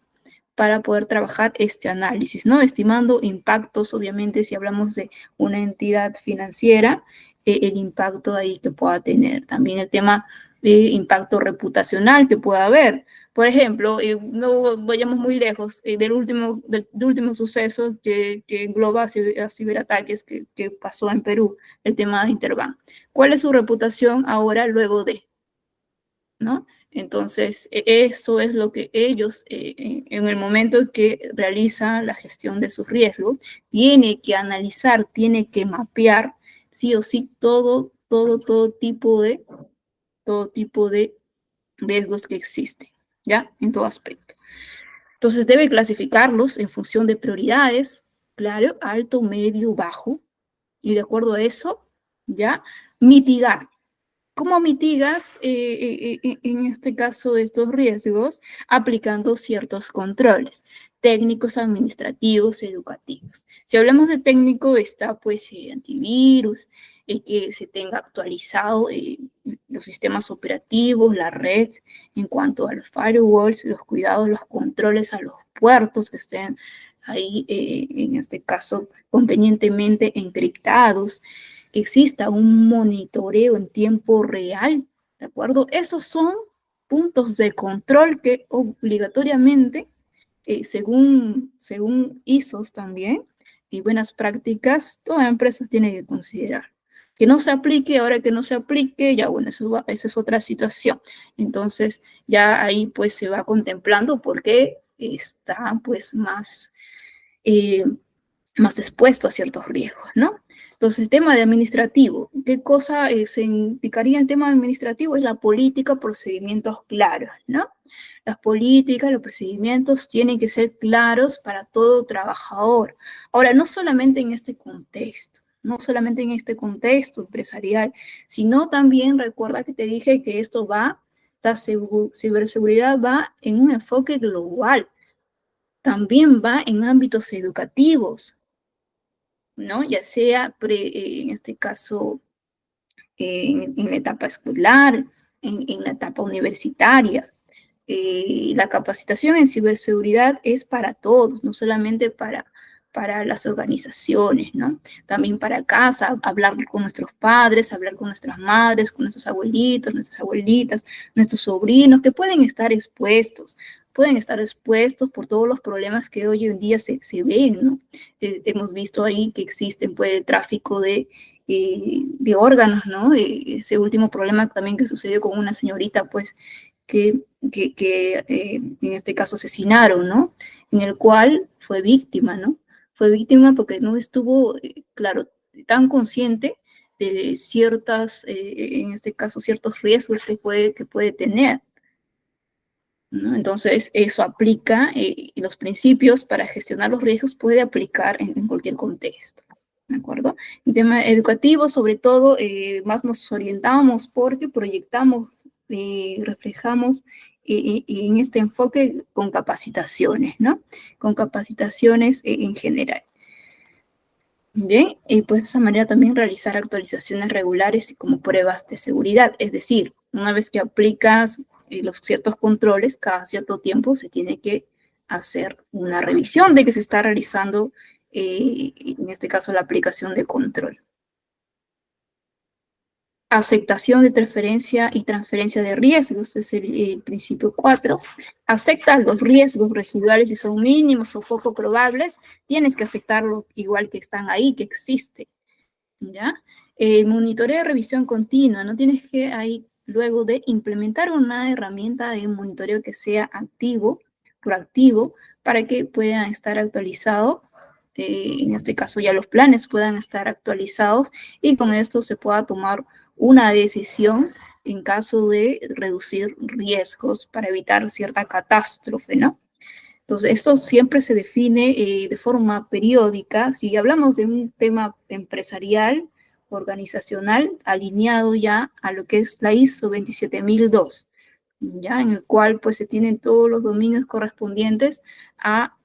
para poder trabajar este análisis, ¿no? Estimando impactos, obviamente, si hablamos de una entidad financiera, el impacto ahí que pueda tener. También el tema de impacto reputacional que pueda haber. Por ejemplo, no vayamos muy lejos del último suceso que engloba a ciberataques que pasó en Perú, el tema de Interbank. ¿Cuál es su reputación ahora luego de, ¿no? Entonces, eso es lo que ellos, en el momento en que realizan la gestión de sus riesgos, tiene que analizar, tiene que mapear, sí o sí, todo tipo de riesgos que existen, ¿ya? En todo aspecto. Entonces, debe clasificarlos en función de prioridades, claro, alto, medio, bajo, y de acuerdo a eso, ¿ya? Mitigar. ¿Cómo mitigas, en este caso, estos riesgos? Aplicando ciertos controles técnicos, administrativos, educativos. Si hablamos de técnico, está pues antivirus, que se tenga actualizado los sistemas operativos, la red, en cuanto a los firewalls, los cuidados, los controles a los puertos que estén ahí, en este caso, convenientemente encriptados, que exista un monitoreo en tiempo real, ¿de acuerdo? Esos son puntos de control que obligatoriamente, según ISOs también, y buenas prácticas, toda empresa tiene que considerar. Que no se aplique, ahora que no se aplique, ya bueno, esa es otra situación. Entonces, ya ahí pues se va contemplando porque está pues más expuesto a ciertos riesgos, ¿no? Entonces, tema de administrativo, ¿qué cosa se indicaría en tema administrativo? Es la política, procedimientos claros, ¿no? Las políticas, los procedimientos tienen que ser claros para todo trabajador. Ahora, no solamente en este contexto, no solamente en este contexto empresarial, sino también recuerda que te dije que esto la ciberseguridad va en un enfoque global, también va en ámbitos educativos, ¿no? Ya sea, en este caso, en la etapa escolar, en la etapa universitaria. La capacitación en ciberseguridad es para todos, no solamente para las organizaciones, ¿no? También para casa, hablar con nuestros padres, hablar con nuestras madres, con nuestros abuelitos, nuestras abuelitas, nuestros sobrinos, que pueden estar expuestos por todos los problemas que hoy en día se ven, ¿no? Hemos visto ahí que existen, pues, el tráfico de órganos, ¿no? Ese último problema también que sucedió con una señorita, pues, que en este caso asesinaron, ¿no? En el cual fue víctima, ¿no? Fue víctima porque no estuvo, claro, tan consciente de en este caso, ciertos riesgos que puede tener, ¿no? Entonces, eso aplica, y los principios para gestionar los riesgos puede aplicar en cualquier contexto, ¿de acuerdo? En tema educativo, sobre todo, más nos orientamos porque proyectamos, reflejamos en este enfoque con capacitaciones, ¿no? Con capacitaciones en general. Bien, y pues de esa manera también realizar actualizaciones regulares y como pruebas de seguridad. Es decir, una vez que aplicas los ciertos controles, cada cierto tiempo se tiene que hacer una revisión de que se está realizando, en este caso, la aplicación de control. Aceptación de transferencia y transferencia de riesgos, es el principio 4. Acepta los riesgos residuales si son mínimos o poco probables, tienes que aceptarlo igual que están ahí, que existe, ¿ya? Monitoreo de revisión continua, no tienes que ahí luego de implementar una herramienta de monitoreo que sea activo, proactivo, para que puedan estar actualizados, en este caso ya los planes puedan estar actualizados y con esto se pueda tomar una decisión en caso de reducir riesgos para evitar cierta catástrofe, ¿no? Entonces, esto siempre se define de forma periódica. Si hablamos de un tema empresarial, organizacional, alineado ya a lo que es la ISO 27002, ya en el cual pues se tienen todos los dominios correspondientes a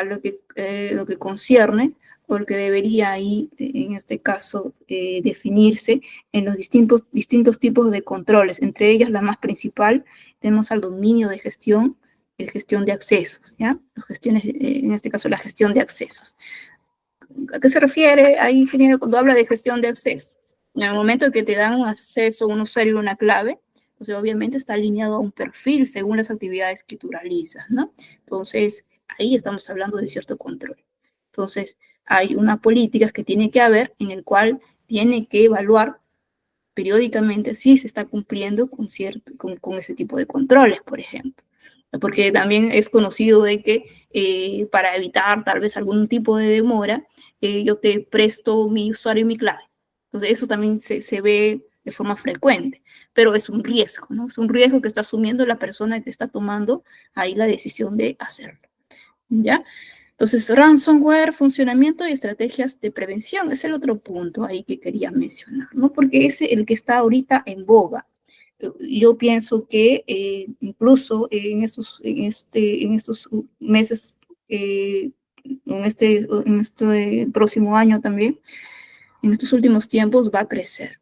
lo que concierne o lo que debería ahí, en este caso, definirse en los distintos tipos de controles. Entre ellas, la más principal, tenemos al dominio de gestión, el gestión de accesos, ¿ya? En este caso, la gestión de accesos. ¿A qué se refiere ahí, ingeniero, cuando habla de gestión de acceso? En el momento en que te dan un acceso, un usuario y una clave, entonces obviamente está alineado a un perfil según las actividades que tú realizas, ¿no? Entonces, ahí estamos hablando de cierto control. Entonces, hay unas políticas que tiene que haber en el cual tiene que evaluar periódicamente si se está cumpliendo con ese tipo de controles, por ejemplo. Porque también es conocido de que para evitar tal vez algún tipo de demora, yo te presto mi usuario y mi clave. Entonces eso también se ve de forma frecuente, pero es un riesgo, ¿no? Es un riesgo que está asumiendo la persona que está tomando ahí la decisión de hacerlo, ¿ya? Entonces, ransomware, funcionamiento y estrategias de prevención es el otro punto ahí que quería mencionar, ¿no? Porque es el que está ahorita en boga. Yo pienso que incluso en estos meses, en este próximo año también, en estos últimos tiempos va a crecer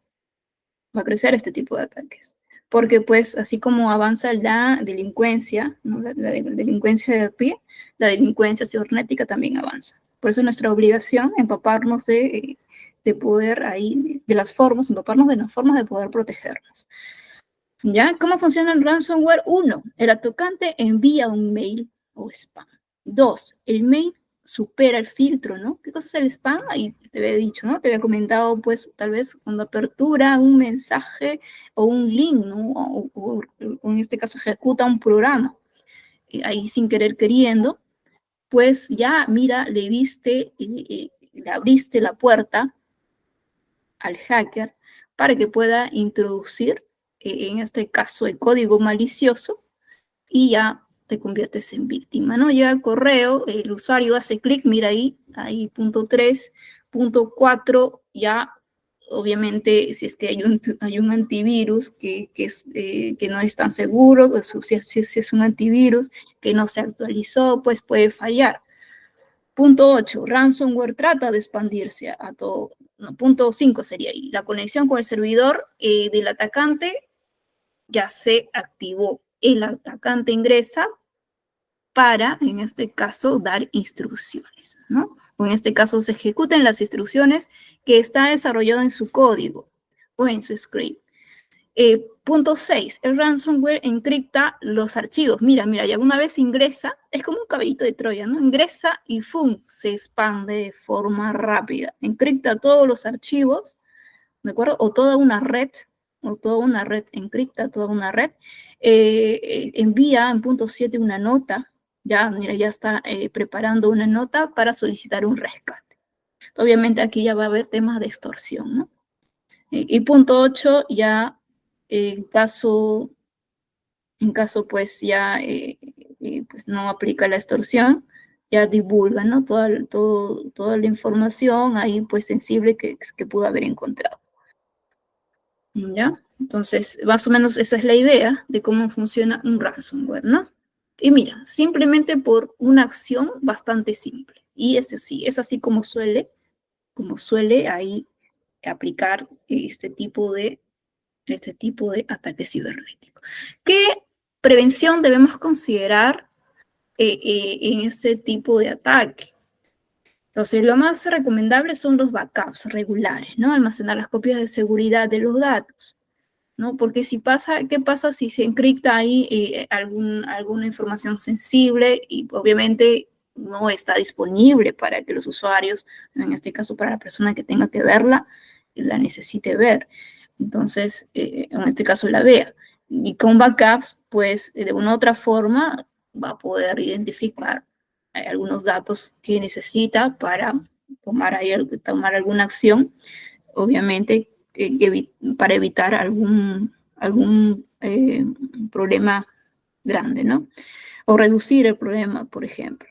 este tipo de ataques. Porque pues así como avanza la delincuencia, ¿no? La delincuencia de pie, la delincuencia cibernética también avanza. Por eso es nuestra obligación empaparnos de poder ahí, de las formas, empaparnos de las formas de poder protegernos. ¿Ya? ¿Cómo funciona el ransomware? 1. El atacante envía un mail o spam. 2. El mail supera el filtro, ¿no? ¿Qué cosa es el spam? Ahí te había dicho, ¿no? Te había comentado, pues, tal vez cuando apertura un mensaje o un link, ¿no? O en este caso ejecuta un programa. Ahí sin querer queriendo, pues ya, mira, le abriste la puerta al hacker para que pueda introducir, en este caso, el código malicioso y ya te conviertes en víctima, ¿no? Llega el correo, el usuario hace clic, mira ahí punto 3, punto 4, ya obviamente si es que hay un antivirus que no es tan seguro, si es un antivirus que no se actualizó, pues puede fallar. Punto 8, ransomware trata de expandirse a todo. No, punto 5 sería ahí. La conexión con el servidor del atacante ya se activó. El atacante ingresa para, en este caso, dar instrucciones, ¿no? O en este caso, se ejecuten las instrucciones que está desarrollado en su código o en su script. Punto 6, el ransomware encripta los archivos. Mira, y alguna vez ingresa, es como un caballito de Troya, ¿no? Ingresa y ¡fum! Se expande de forma rápida. Encripta todos los archivos, ¿de acuerdo? O toda una red, encripta toda una red. Envía en punto 7 una nota, ya, mira, ya está preparando una nota para solicitar un rescate. Obviamente aquí ya va a haber temas de extorsión, ¿no? Y punto 8, ya en caso pues ya pues no aplica la extorsión, ya divulga, ¿no? Toda la información ahí pues sensible que pudo haber encontrado. ¿Ya? Entonces, más o menos esa es la idea de cómo funciona un ransomware, ¿no? Y mira, simplemente por una acción bastante simple. Y sí, es así como suele como suele ahí aplicar este tipo de ataque cibernético. ¿Qué prevención debemos considerar en este tipo de ataque? Entonces, lo más recomendable son los backups regulares, ¿no? Almacenar las copias de seguridad de los datos, ¿no? Porque si pasa, ¿qué pasa si se encripta ahí alguna información sensible y obviamente no está disponible para que los usuarios, en este caso para la persona que tenga que verla, la necesite ver? Entonces, en este caso la vea. Y con backups, pues de una u otra forma va a poder identificar algunos datos que necesita para tomar alguna acción, obviamente para evitar algún problema grande, ¿no? O reducir el problema, por ejemplo.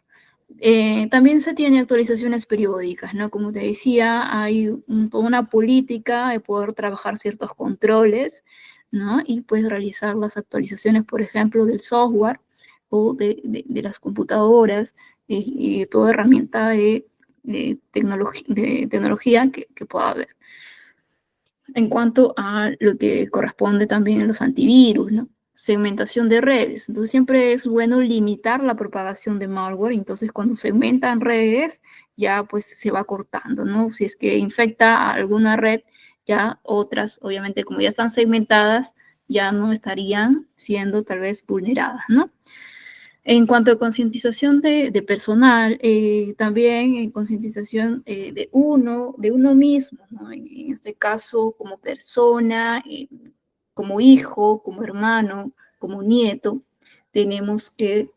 También se tiene actualizaciones periódicas, ¿no? Como te decía, hay toda una política de poder trabajar ciertos controles, ¿no? Y puedes realizar las actualizaciones, por ejemplo, del software o de las computadoras y toda herramienta de tecnología que pueda haber. En cuanto a lo que corresponde también a los antivirus, ¿no? Segmentación de redes. Entonces siempre es bueno limitar la propagación de malware. Entonces cuando segmentan redes ya pues se va cortando, ¿no? Si es que infecta alguna red, ya otras, obviamente como ya están segmentadas, ya no estarían siendo tal vez vulneradas, ¿no? En cuanto a concientización de personal, también en concientización de uno mismo, ¿no? En este caso, como persona, como hijo, como hermano, como nieto, tenemos que,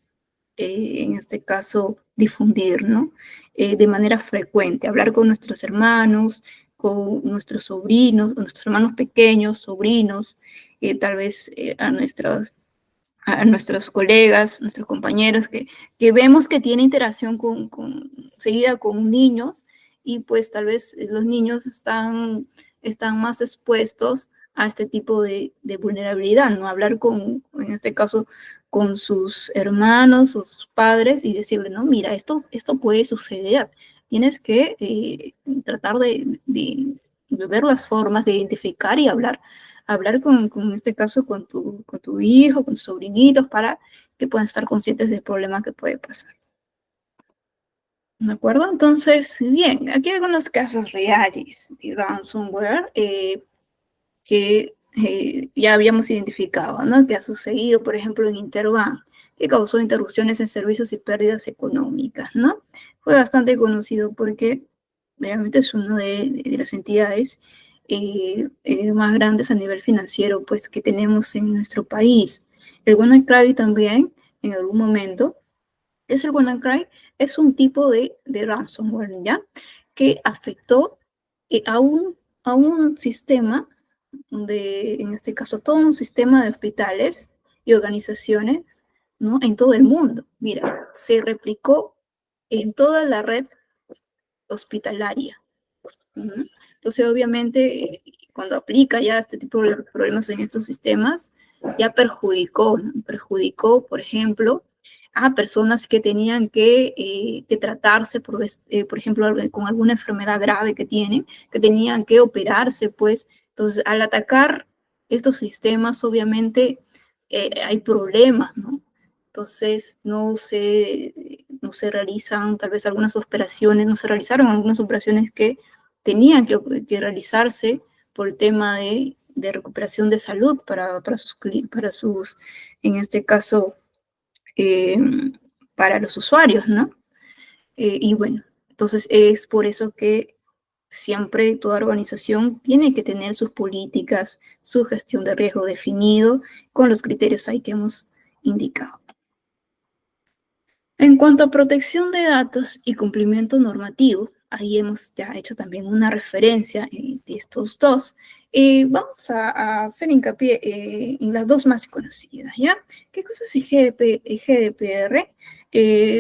en este caso, difundir, ¿no? De manera frecuente, hablar con nuestros hermanos, con nuestros sobrinos, nuestros hermanos pequeños, sobrinos, tal vez a nuestros colegas, nuestros compañeros, que vemos que tiene interacción seguida con niños y pues tal vez los niños están más expuestos a este tipo de vulnerabilidad, ¿no? Hablar en este caso, con sus hermanos o sus padres y decirle, no, mira, esto puede suceder. Tienes que tratar de ver las formas de identificar y hablar en este caso con tu hijo, con tus sobrinitos, para que puedan estar conscientes del problema que puede pasar. ¿De acuerdo? Entonces, bien, aquí hay algunos casos reales de ransomware que ya habíamos identificado, ¿no? Que ha sucedido, por ejemplo, en Interbank, que causó interrupciones en servicios y pérdidas económicas, ¿no? Fue bastante conocido porque realmente es una de las entidades más grandes a nivel financiero, pues, que tenemos en nuestro país. El WannaCry también, en algún momento, el WannaCry es un tipo de ransomware, ¿ya? Que afectó a un sistema en este caso, todo un sistema de hospitales y organizaciones, ¿no? En todo el mundo. Mira, se replicó en toda la red hospitalaria. ¿No? Entonces, obviamente, cuando aplica ya este tipo de problemas en estos sistemas, ya perjudicó, ¿no? Perjudicó, por ejemplo, a personas que tenían que tratarse, por ejemplo, con alguna enfermedad grave que tienen, que tenían que operarse, pues. Entonces, al atacar estos sistemas, obviamente, hay problemas, ¿no? Entonces, no se realizan tal vez algunas operaciones, no se realizaron algunas operaciones que tenían que realizarse por el tema de recuperación de salud para sus, en este caso, eh, para los usuarios, ¿no? Y bueno, entonces es por eso que siempre toda organización tiene que tener sus políticas, su gestión de riesgo definido con los criterios ahí que hemos indicado. En cuanto a protección de datos y cumplimiento normativo, ahí hemos ya hecho también una referencia de estos dos. Vamos a hacer hincapié en las dos más conocidas, ¿ya? ¿Qué cosa es el GDPR?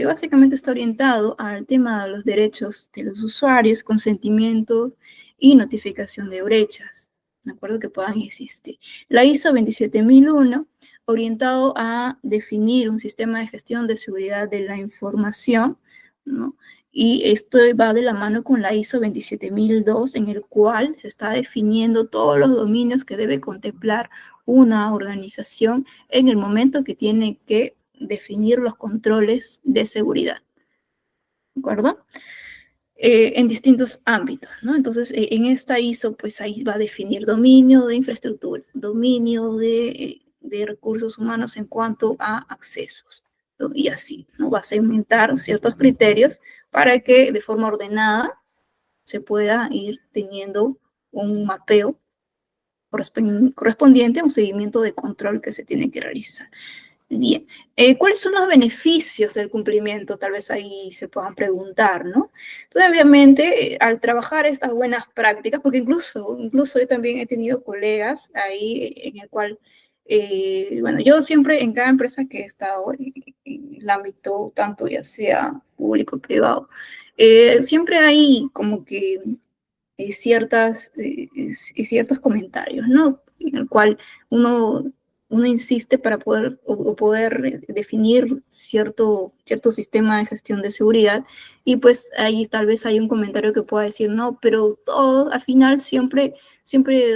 Básicamente está orientado al tema de los derechos de los usuarios, consentimiento y notificación de brechas, ¿de acuerdo? Que puedan existir. La ISO 27001 orientado a definir un sistema de gestión de seguridad de la información, ¿no? Y esto va de la mano con la ISO 27002, en el cual se está definiendo todos los dominios que debe contemplar una organización en el momento que tiene que definir los controles de seguridad. ¿De acuerdo? En distintos ámbitos, ¿no? Entonces, en esta ISO, pues ahí va a definir dominio de infraestructura, dominio de recursos humanos en cuanto a accesos, ¿no? Y así, ¿no? Va a segmentar ciertos criterios para que de forma ordenada se pueda ir teniendo un mapeo correspondiente a un seguimiento de control que se tiene que realizar. Bien, ¿cuáles son los beneficios del cumplimiento? Tal vez ahí se puedan preguntar, ¿no? Entonces, obviamente, al trabajar estas buenas prácticas, porque incluso yo también he tenido colegas ahí en el cual, bueno, yo siempre en cada empresa que he estado en el ámbito, tanto ya sea público o privado, siempre hay como que ciertos comentarios, ¿no? En el cual uno insiste para poder definir cierto sistema de gestión de seguridad, y pues ahí tal vez hay un comentario que pueda decir, no, pero todo, al final siempre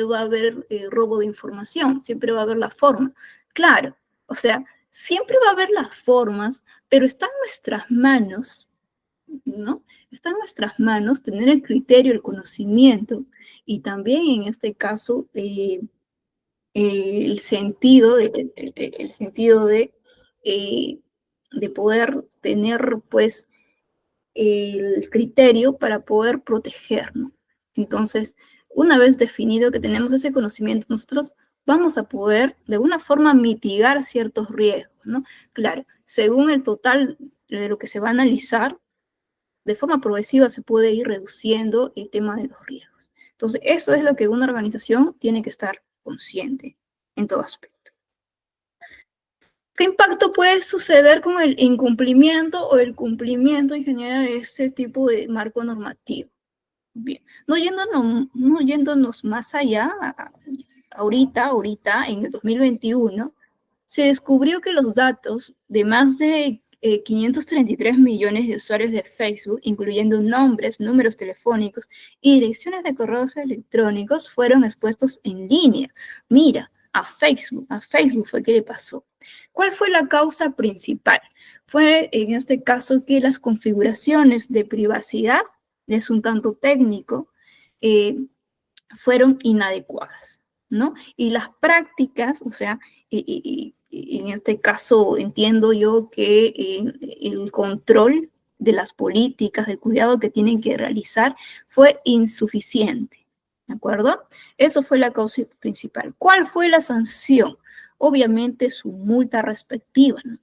va a haber robo de información, siempre va a haber la forma. Claro, o sea, siempre va a haber las formas, pero está en nuestras manos, ¿no? Está en nuestras manos tener el criterio, el conocimiento, y también en este caso el sentido de poder tener pues el criterio para poder protegernos. Entonces, una vez definido que tenemos ese conocimiento, nosotros vamos a poder de alguna forma mitigar ciertos riesgos, ¿no? Claro, según el total de lo que se va a analizar, de forma progresiva se puede ir reduciendo el tema de los riesgos. Entonces, eso es lo que una organización tiene que estar consciente en todo aspecto. ¿Qué impacto puede suceder con el incumplimiento o el cumplimiento en general de este tipo de marco normativo? Bien, no yéndonos más allá, ahorita, en el 2021, se descubrió que los datos de más de 533 millones de usuarios de Facebook, incluyendo nombres, números telefónicos y direcciones de correos electrónicos, fueron expuestos en línea. Mira, a Facebook fue que le pasó. ¿Cuál fue la causa principal? Fue en este caso que las configuraciones de privacidad, es un tanto técnico, fueron inadecuadas, ¿no? Y las prácticas, o sea, en este caso entiendo yo que el control de las políticas, del cuidado que tienen que realizar, fue insuficiente, ¿de acuerdo? Eso fue la causa principal. ¿Cuál fue la sanción? Obviamente su multa respectiva, ¿no?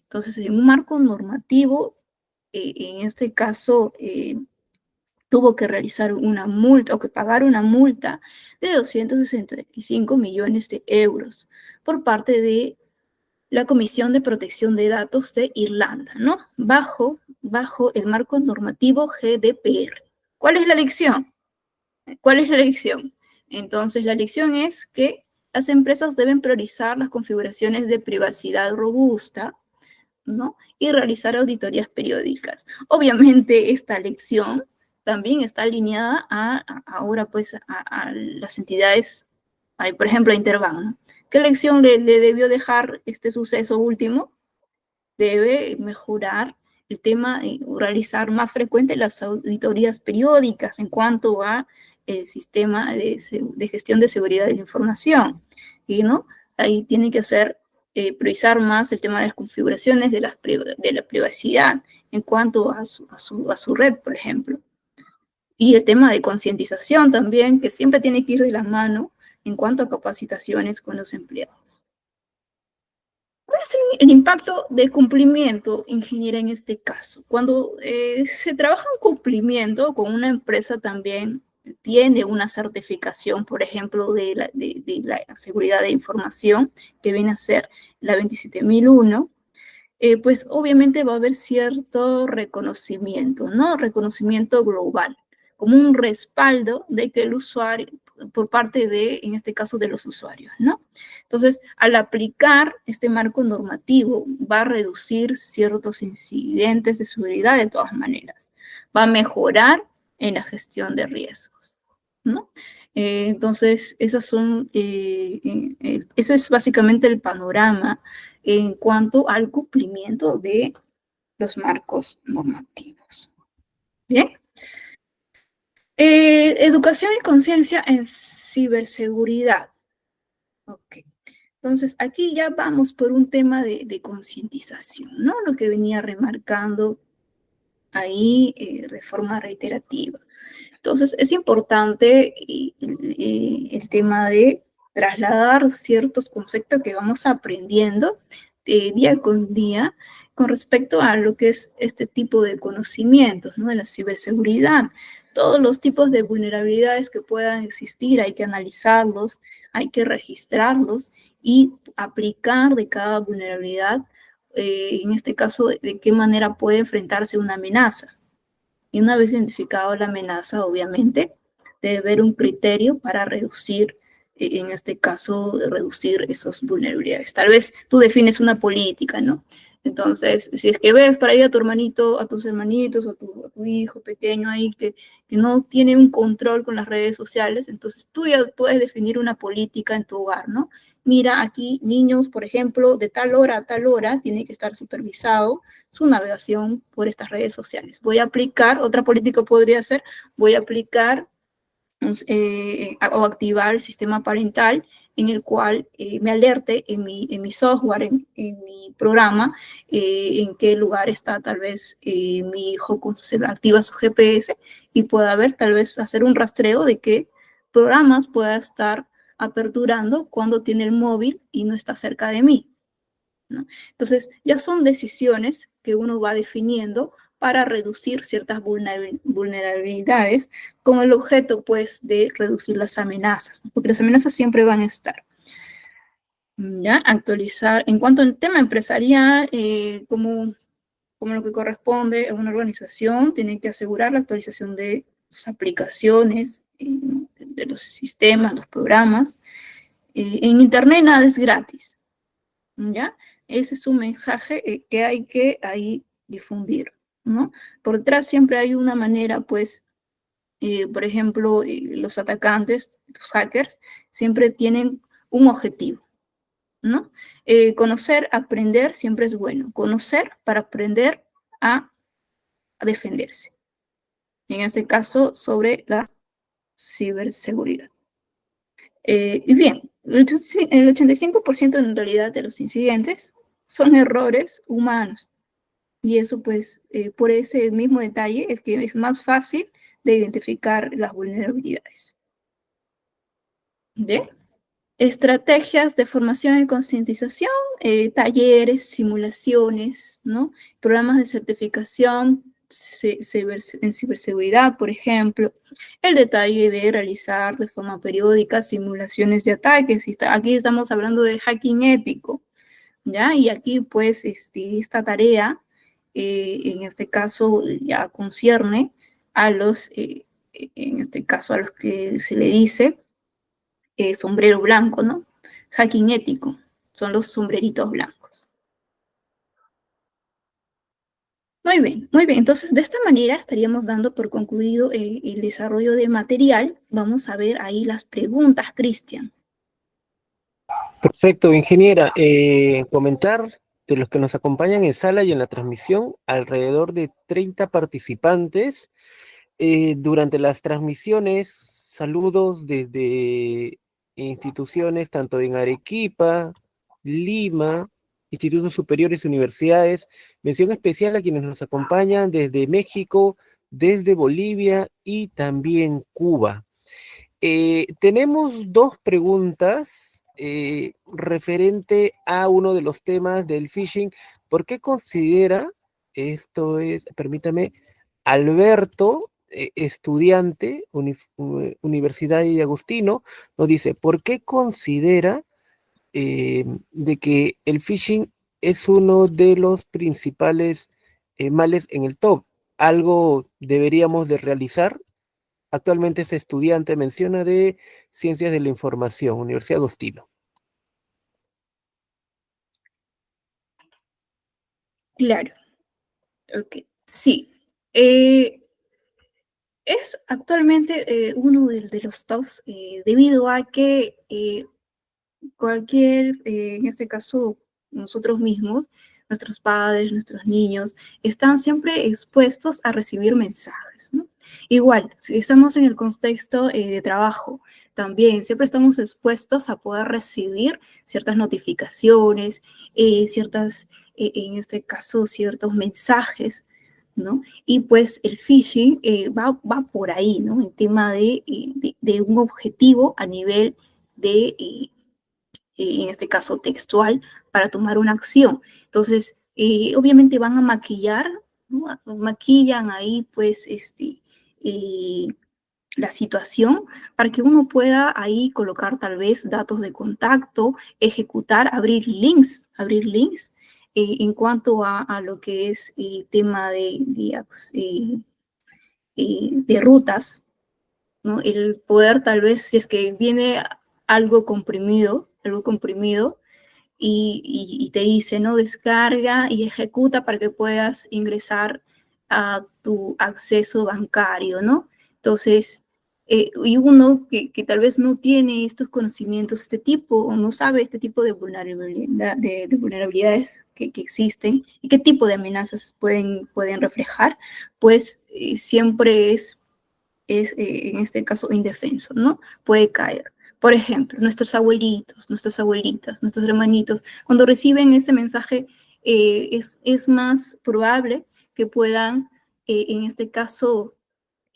Entonces, en un marco normativo, en este caso, tuvo que realizar una multa o que pagar una multa de 265 millones de euros por parte de la Comisión de Protección de Datos de Irlanda, ¿no? Bajo el marco normativo GDPR. ¿Cuál es la lección? ¿Cuál es la lección? Entonces, la lección es que las empresas deben priorizar las configuraciones de privacidad robusta, ¿no? Y realizar auditorías periódicas. Obviamente, esta lección también está alineada ahora pues a las entidades, por ejemplo, a Interbank, ¿no? ¿Qué lección le debió dejar este suceso último? Debe mejorar el tema, realizar más frecuente las auditorías periódicas en cuanto a el sistema de gestión de seguridad de la información, y ¿no? Ahí tiene que hacer priorizar más el tema de las configuraciones de la privacidad en cuanto a su red, por ejemplo. Y el tema de concientización también, que siempre tiene que ir de la mano en cuanto a capacitaciones con los empleados. ¿Cuál es el impacto de cumplimiento, ingeniera, en este caso? Cuando se trabaja en cumplimiento con una empresa también tiene una certificación, por ejemplo, de la seguridad de información, que viene a ser la 27001, pues obviamente va a haber cierto reconocimiento, ¿no? Reconocimiento global, como un respaldo de que el usuario, por parte de, en este caso, de los usuarios, ¿no? Entonces, al aplicar este marco normativo, va a reducir ciertos incidentes de seguridad de todas maneras. va a mejorar en la gestión de riesgos, ¿no? Entonces, ese es básicamente el panorama en cuanto al cumplimiento de los marcos normativos. Bien. Educación y conciencia en ciberseguridad. Ok. Entonces, aquí ya vamos por un tema de concientización, ¿no? Lo que venía remarcando ahí de forma reiterativa. Entonces, es importante el tema de trasladar ciertos conceptos que vamos aprendiendo día con día con respecto a lo que es este tipo de conocimientos, ¿no? De la ciberseguridad. Todos los tipos de vulnerabilidades que puedan existir, hay que analizarlos, hay que registrarlos y aplicar de cada vulnerabilidad, en este caso, de qué manera puede enfrentarse una amenaza. Y una vez identificado la amenaza, obviamente, debe haber un criterio para reducir, en este caso, reducir esas vulnerabilidades. Tal vez tú defines una política, ¿no? Entonces, si es que ves para ahí a tu hermanito, a tus hermanitos, a tu hijo pequeño ahí que no tiene un control con las redes sociales, entonces tú ya puedes definir una política en tu hogar, ¿no? Mira, aquí niños, por ejemplo, de tal hora a tal hora, tiene que estar supervisado su navegación por estas redes sociales. Voy a aplicar, otra política podría ser, voy a aplicar o activar el sistema parental en el cual me alerte en mi software, en mi programa, en qué lugar está tal vez mi hijo con su celular, activa su GPS y pueda ver, tal vez hacer un rastreo de qué programas pueda estar aperturando cuando tiene el móvil y no está cerca de mí, ¿no? Entonces, ya son decisiones que uno va definiendo para reducir ciertas vulnerabilidades con el objeto, pues, de reducir las amenazas, ¿no? Porque las amenazas siempre van a estar. ¿Ya? Actualizar. En cuanto al tema empresarial, como lo que corresponde a una organización, tiene que asegurar la actualización de sus aplicaciones, de los sistemas, los programas. En Internet nada es gratis. ¿Ya? Ese es un mensaje que hay que ahí difundir, ¿no? Por detrás siempre hay una manera, pues, por ejemplo, los atacantes, los hackers, siempre tienen un objetivo, ¿no? Conocer, aprender siempre es bueno. Conocer para aprender a defenderse. En este caso, sobre la ciberseguridad. Y bien, el 85% en realidad de los incidentes son errores humanos. Y eso, pues, por ese mismo detalle es que es más fácil de identificar las vulnerabilidades. ¿Bien? Estrategias de formación y concientización, talleres, simulaciones, ¿no? Programas de certificación en ciberseguridad, por ejemplo. El detalle de realizar de forma periódica simulaciones de ataques. Aquí estamos hablando de hacking ético, ¿ya? Y aquí, pues, esta tarea, en este caso, ya concierne a en este caso, a los que se le dice sombrero blanco, ¿no? Hacking ético, son los sombreritos blancos. Muy bien, muy bien. Entonces, de esta manera estaríamos dando por concluido el desarrollo del material. Vamos a ver ahí las preguntas, Cristian. Perfecto, ingeniera. Comentar de los que nos acompañan en sala y en la transmisión, alrededor de 30 participantes. Durante las transmisiones, saludos desde instituciones tanto en Arequipa, Lima, institutos superiores, universidades. Mención especial a quienes nos acompañan desde México, desde Bolivia y también Cuba. Tenemos dos preguntas referente a uno de los temas del phishing. ¿Por qué considera, esto es, permítame, Alberto, estudiante, Universidad de Agustino, nos dice, ¿por qué considera de que el phishing es uno de los principales males en el top? ¿Algo deberíamos de realizar? Actualmente es estudiante, menciona, de Ciencias de la Información, Universidad Agostino. Claro, ok. Sí. Eh, Es actualmente uno de los tops debido a que cualquier, en este caso, nosotros mismos, nuestros padres, nuestros niños, están siempre expuestos a recibir mensajes, ¿no? Igual, si estamos en el contexto de trabajo, también siempre estamos expuestos a poder recibir ciertas notificaciones, ciertas, en este caso, ciertos mensajes, ¿no? Y pues el phishing va por ahí, ¿no? En tema de un objetivo a nivel de en este caso textual, para tomar una acción. Entonces, obviamente van a maquillar, ¿no? Maquillan ahí pues eh, la situación para que uno pueda ahí colocar tal vez datos de contacto, ejecutar, abrir links en cuanto a lo que es tema de rutas, ¿no? El poder tal vez, si es que viene algo comprimido, y te dice, ¿no? Descarga y ejecuta para que puedas ingresar a tu acceso bancario, ¿no? Entonces, y uno que tal vez no tiene estos conocimientos, este tipo, o no sabe este tipo de de vulnerabilidades que existen y qué tipo de amenazas pueden reflejar, pues siempre en este caso indefenso, ¿no? Puede caer. Por ejemplo, nuestros abuelitos, nuestras abuelitas, nuestros hermanitos, cuando reciben ese mensaje, es más probable que puedan, en este caso,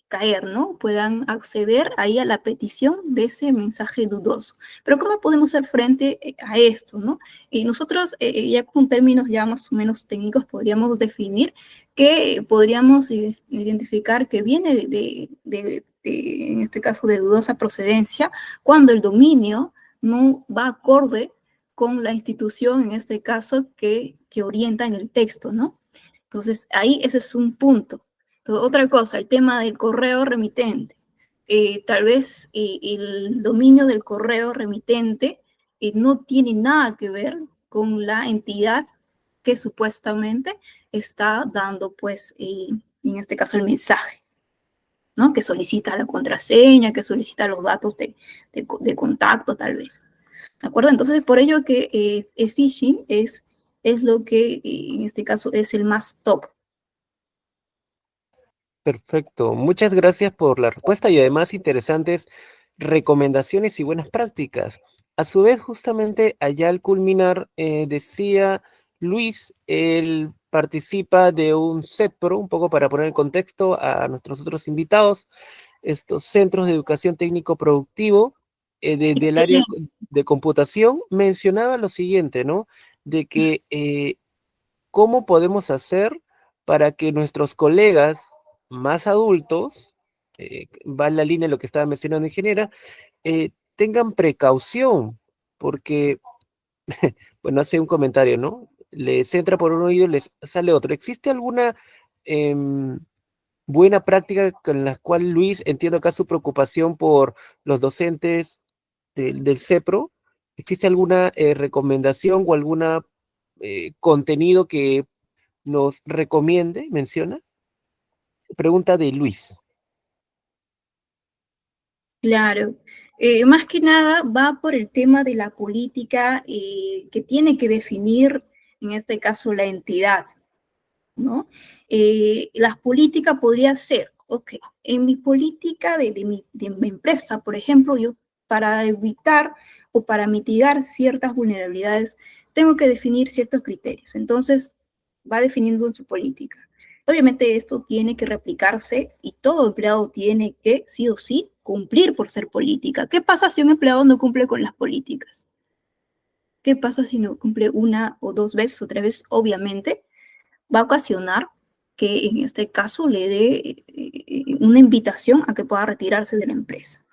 caer, ¿no? Puedan acceder ahí a la petición de ese mensaje dudoso. Pero ¿cómo podemos hacer frente a esto, ¿no? Y nosotros, ya con términos ya más o menos técnicos, podríamos definir que podríamos identificar que viene en este caso, de dudosa procedencia, cuando el dominio no va acorde con la institución, en este caso, que orienta en el texto, ¿no? Entonces, ahí ese es un punto. Otra cosa, el tema del correo remitente. Tal vez el dominio del correo remitente no tiene nada que ver con la entidad que supuestamente está dando, pues, en este caso, el mensaje, ¿no? Que solicita la contraseña, que solicita los datos de contacto, tal vez. ¿De acuerdo? Entonces, por ello que el phishing es lo que en este caso es el más top. Perfecto. Muchas gracias por la respuesta y además interesantes recomendaciones y buenas prácticas. A su vez, justamente allá al culminar, decía Luis, él participa de un CEPRO, un poco para poner en contexto a nuestros otros invitados, estos centros de educación técnico productivo del área Excelente. de computación, mencionaba lo siguiente, ¿no? De que cómo podemos hacer para que nuestros colegas más adultos, va en la línea de lo que estaba mencionando ingeniera, tengan precaución, porque, bueno, hace un comentario, ¿no? Les entra por un oído y les sale otro. ¿Existe alguna buena práctica con la cual Luis, entiendo acá su preocupación por los docentes del CEPRO? ¿Existe alguna recomendación o alguna contenido que nos recomiende, menciona? Pregunta de Luis. Claro. Más que nada va por el tema de la política que tiene que definir, en este caso, la entidad, ¿no? La política podría ser, ok, en mi política de mi empresa, por ejemplo, yo para evitar o para mitigar ciertas vulnerabilidades, tengo que definir ciertos criterios. Entonces, va definiendo su política. Obviamente esto tiene que replicarse y todo empleado tiene que, sí o sí, cumplir por ser política. ¿Qué pasa si un empleado no cumple con las políticas? ¿Qué pasa si no cumple una o dos veces o tres veces? Obviamente va a ocasionar que en este caso le dé una invitación a que pueda retirarse de la empresa.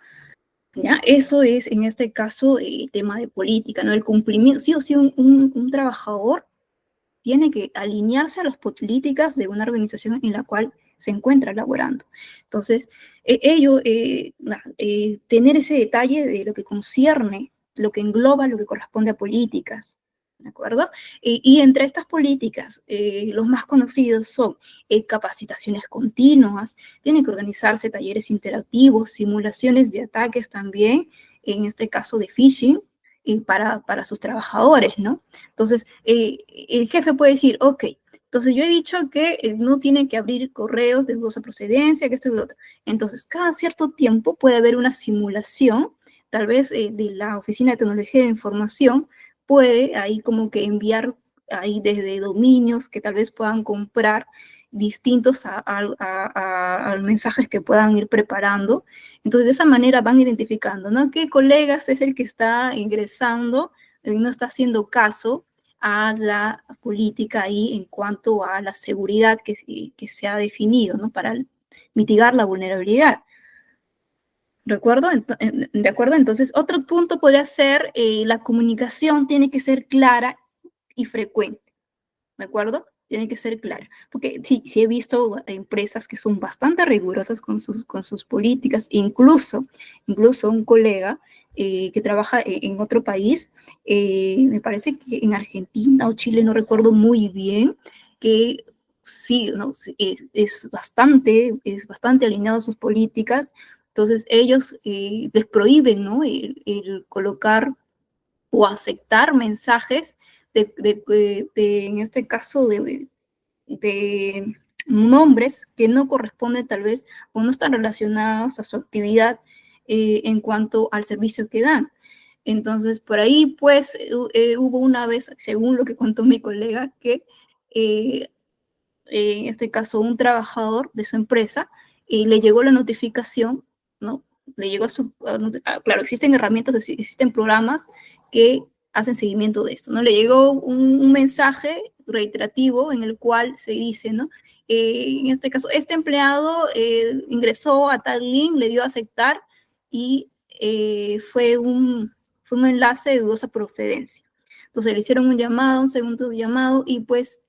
¿Ya? Eso es en este caso el tema de política, ¿no? El cumplimiento, sí o sí, un trabajador tiene que alinearse a las políticas de una organización en la cual se encuentra laborando. Entonces, tener ese detalle de lo que concierne, lo que engloba, lo que corresponde a políticas, ¿de acuerdo? Y entre estas políticas, los más conocidos son capacitaciones continuas, tienen que organizarse talleres interactivos, simulaciones de ataques también, en este caso de phishing, para sus trabajadores, ¿no? Entonces, el jefe puede decir, ok, entonces yo he dicho que no tienen que abrir correos de dudosa procedencia, que esto y lo otro. Entonces, cada cierto tiempo puede haber una simulación, tal vez de la Oficina de Tecnología de Información, puede ahí como que enviar ahí desde dominios que tal vez puedan comprar distintos a mensajes que puedan ir preparando. Entonces, de esa manera van identificando, ¿no? ¿Qué colegas es el que está ingresando y no está haciendo caso a la política ahí en cuanto a la seguridad que se ha definido, ¿no? Para mitigar la vulnerabilidad? ¿Recuerdo? ¿De acuerdo? Entonces, otro punto podría ser la comunicación tiene que ser clara y frecuente. ¿De acuerdo? Tiene que ser clara. Porque sí, sí he visto empresas que son bastante rigurosas con sus políticas, incluso un colega que trabaja en otro país, me parece que en Argentina o Chile, no recuerdo muy bien, que sí, no, es bastante alineado a sus políticas. Entonces ellos les prohíben, ¿no? El colocar o aceptar mensajes en este caso, de nombres que no corresponden tal vez o no están relacionados a su actividad en cuanto al servicio que dan. Entonces, por ahí, pues, hubo una vez, según lo que contó mi colega, que en este caso un trabajador de su empresa, y le llegó la notificación, ¿no? Le llegó claro, existen herramientas, existen programas que hacen seguimiento de esto, ¿no? Le llegó un mensaje reiterativo en el cual se dice, ¿no? En este caso, este empleado ingresó a tal link, le dio a aceptar y fue un enlace de dudosa procedencia. Entonces le hicieron un llamado, un segundo llamado y pues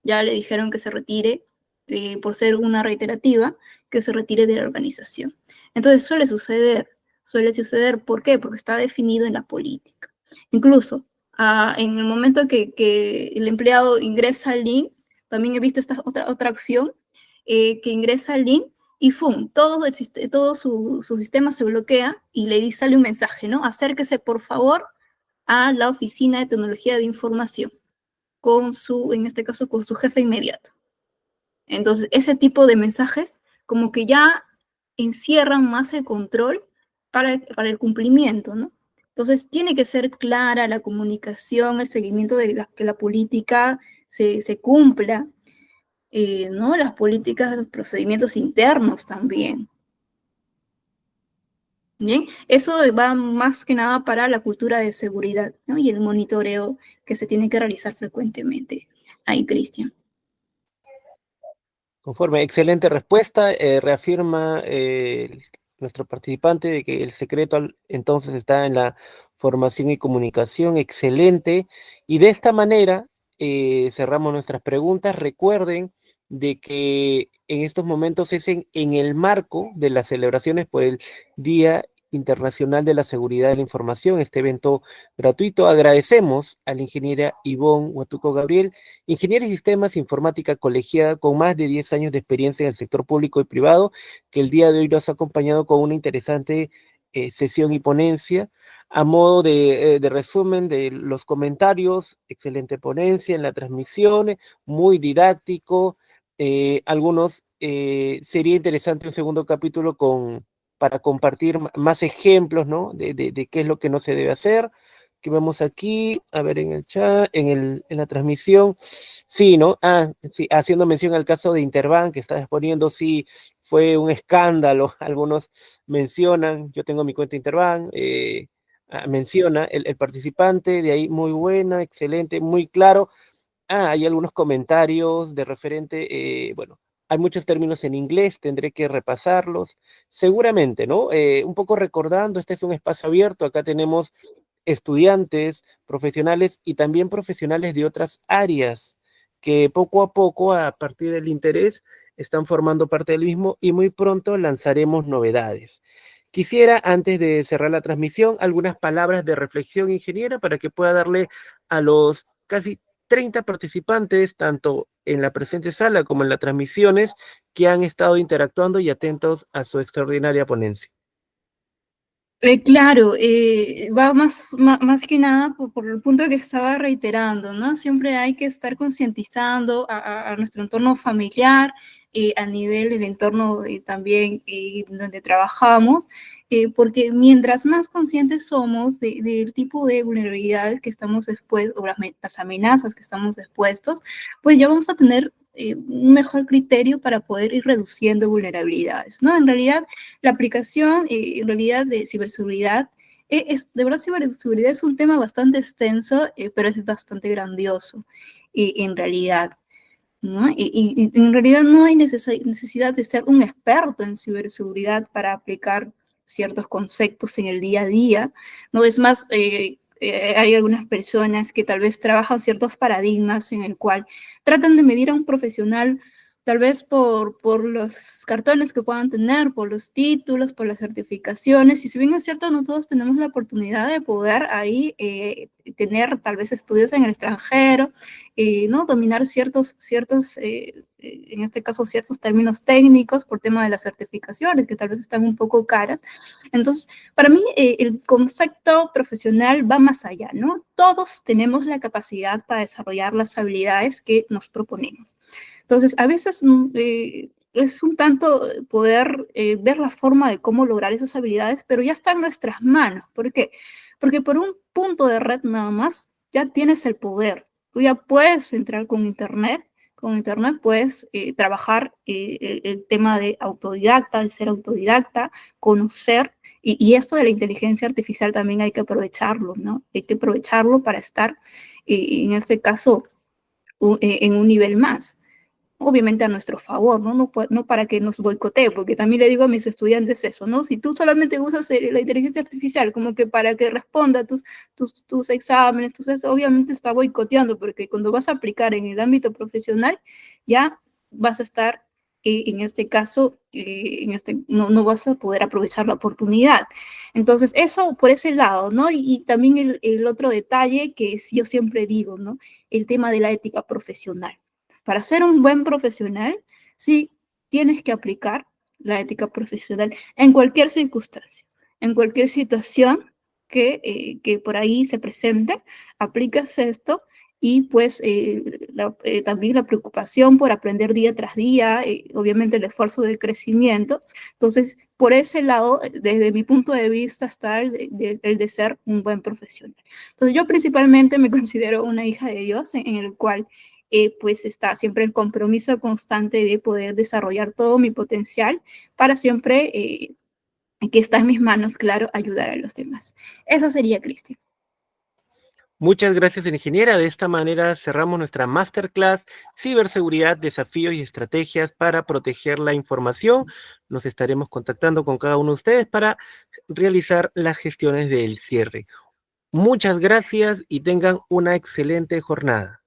ya le dijeron que se retire, por ser una reiterativa, que se retire de la organización. Entonces suele suceder, ¿por qué? Porque está definido en la política. Incluso en el momento que el empleado ingresa al link, también he visto esta otra acción, que ingresa al link y ¡fum! Todo su sistema se bloquea y le sale un mensaje, ¿no? Acérquese, por favor, a la Oficina de Tecnología de Información en este caso, con su jefe inmediato. Entonces, ese tipo de mensajes como que ya encierran más el control para el cumplimiento, ¿no? Entonces, tiene que ser clara la comunicación, el seguimiento de que la política se cumpla, ¿no? Las políticas, los procedimientos internos también. Bien, eso va más que nada para la cultura de seguridad, ¿no? Y el monitoreo que se tiene que realizar frecuentemente. Ahí, Cristian. Conforme, excelente respuesta. Reafirma nuestro participante de que el secreto entonces está en la formación y comunicación. Excelente. Y de esta manera cerramos nuestras preguntas. Recuerden de que en estos momentos es en el marco de las celebraciones por el Día Internacional de la Seguridad de la Información, este evento gratuito. Agradecemos a la ingeniera Ivonne Huatuco Gabriel, ingeniera en sistemas informática colegiada con más de 10 años de experiencia en el sector público y privado, que el día de hoy nos ha acompañado con una interesante sesión y ponencia. A modo de resumen de los comentarios, excelente ponencia en la transmisión, muy didáctico. Algunos sería interesante un segundo capítulo para compartir más ejemplos, ¿no? De qué es lo que no se debe hacer. Que vemos aquí, a ver en el chat, en la transmisión, sí, ¿no? Sí, haciendo mención al caso de Interbank que está exponiendo, sí, fue un escándalo, algunos mencionan, yo tengo mi cuenta Interbank, menciona el participante, de ahí muy buena, excelente, muy claro. Hay algunos comentarios de referente, bueno, hay muchos términos en inglés, tendré que repasarlos, seguramente, ¿no? Un poco recordando, este es un espacio abierto, acá tenemos estudiantes, profesionales y también profesionales de otras áreas que poco a poco, a partir del interés, están formando parte del mismo y muy pronto lanzaremos novedades. Quisiera, antes de cerrar la transmisión, algunas palabras de reflexión, ingeniera, para que pueda darle a los casi 30 participantes, tanto en la presente sala como en las transmisiones, que han estado interactuando y atentos a su extraordinaria ponencia. Claro, va más que nada por el punto que estaba reiterando, ¿no? Siempre hay que estar concientizando a nuestro entorno familiar, a nivel del entorno también donde trabajamos, porque mientras más conscientes somos del tipo de vulnerabilidades que estamos expuestos, o las amenazas que estamos expuestos, pues ya vamos a tener un mejor criterio para poder ir reduciendo vulnerabilidades, ¿no? En realidad, la aplicación, en realidad, de ciberseguridad, de verdad, ciberseguridad es un tema bastante extenso, pero es bastante grandioso, en realidad, ¿no? Y en realidad no hay necesidad de ser un experto en ciberseguridad para aplicar ciertos conceptos en el día a día, ¿no? Es más, hay algunas personas que tal vez trabajan ciertos paradigmas en el cual tratan de medir a un profesional tal vez por los cartones que puedan tener, por los títulos, por las certificaciones, y si bien es cierto, no todos tenemos la oportunidad de poder ahí tener tal vez estudios en el extranjero, ¿no? Dominar en este caso, ciertos términos técnicos por tema de las certificaciones, que tal vez están un poco caras. Entonces, para mí, el concepto profesional va más allá, ¿no? Todos tenemos la capacidad para desarrollar las habilidades que nos proponemos. Entonces, a veces es un tanto poder ver la forma de cómo lograr esas habilidades, pero ya está en nuestras manos. ¿Por qué? Porque por un punto de red nada más, ya tienes el poder. Tú ya puedes entrar con internet puedes trabajar el tema de autodidacta, de ser autodidacta, conocer, y esto de la inteligencia artificial también hay que aprovecharlo, ¿no? Hay que aprovecharlo para estar, en este caso, en un nivel más, obviamente a nuestro favor, ¿no? No para que nos boicotee, porque también le digo a mis estudiantes eso, ¿no? Si tú solamente usas la inteligencia artificial como que para que responda a tus exámenes, entonces obviamente está boicoteando, porque cuando vas a aplicar en el ámbito profesional, ya vas a estar, en este caso, no vas a poder aprovechar la oportunidad. Entonces, eso por ese lado, ¿no? Y también el otro detalle que yo siempre digo, ¿no? El tema de la ética profesional. Para ser un buen profesional, sí tienes que aplicar la ética profesional en cualquier circunstancia, en cualquier situación que por ahí se presente, aplicas esto y pues también la preocupación por aprender día tras día, obviamente el esfuerzo de crecimiento. Entonces, por ese lado, desde mi punto de vista, está el de ser un buen profesional. Entonces, yo principalmente me considero una hija de Dios en el cual pues está siempre el compromiso constante de poder desarrollar todo mi potencial para siempre, que está en mis manos, claro, ayudar a los demás. Eso sería, Cristian. Muchas gracias, ingeniera. De esta manera cerramos nuestra masterclass Ciberseguridad, desafíos y estrategias para proteger la información. Nos estaremos contactando con cada uno de ustedes para realizar las gestiones del cierre. Muchas gracias y tengan una excelente jornada.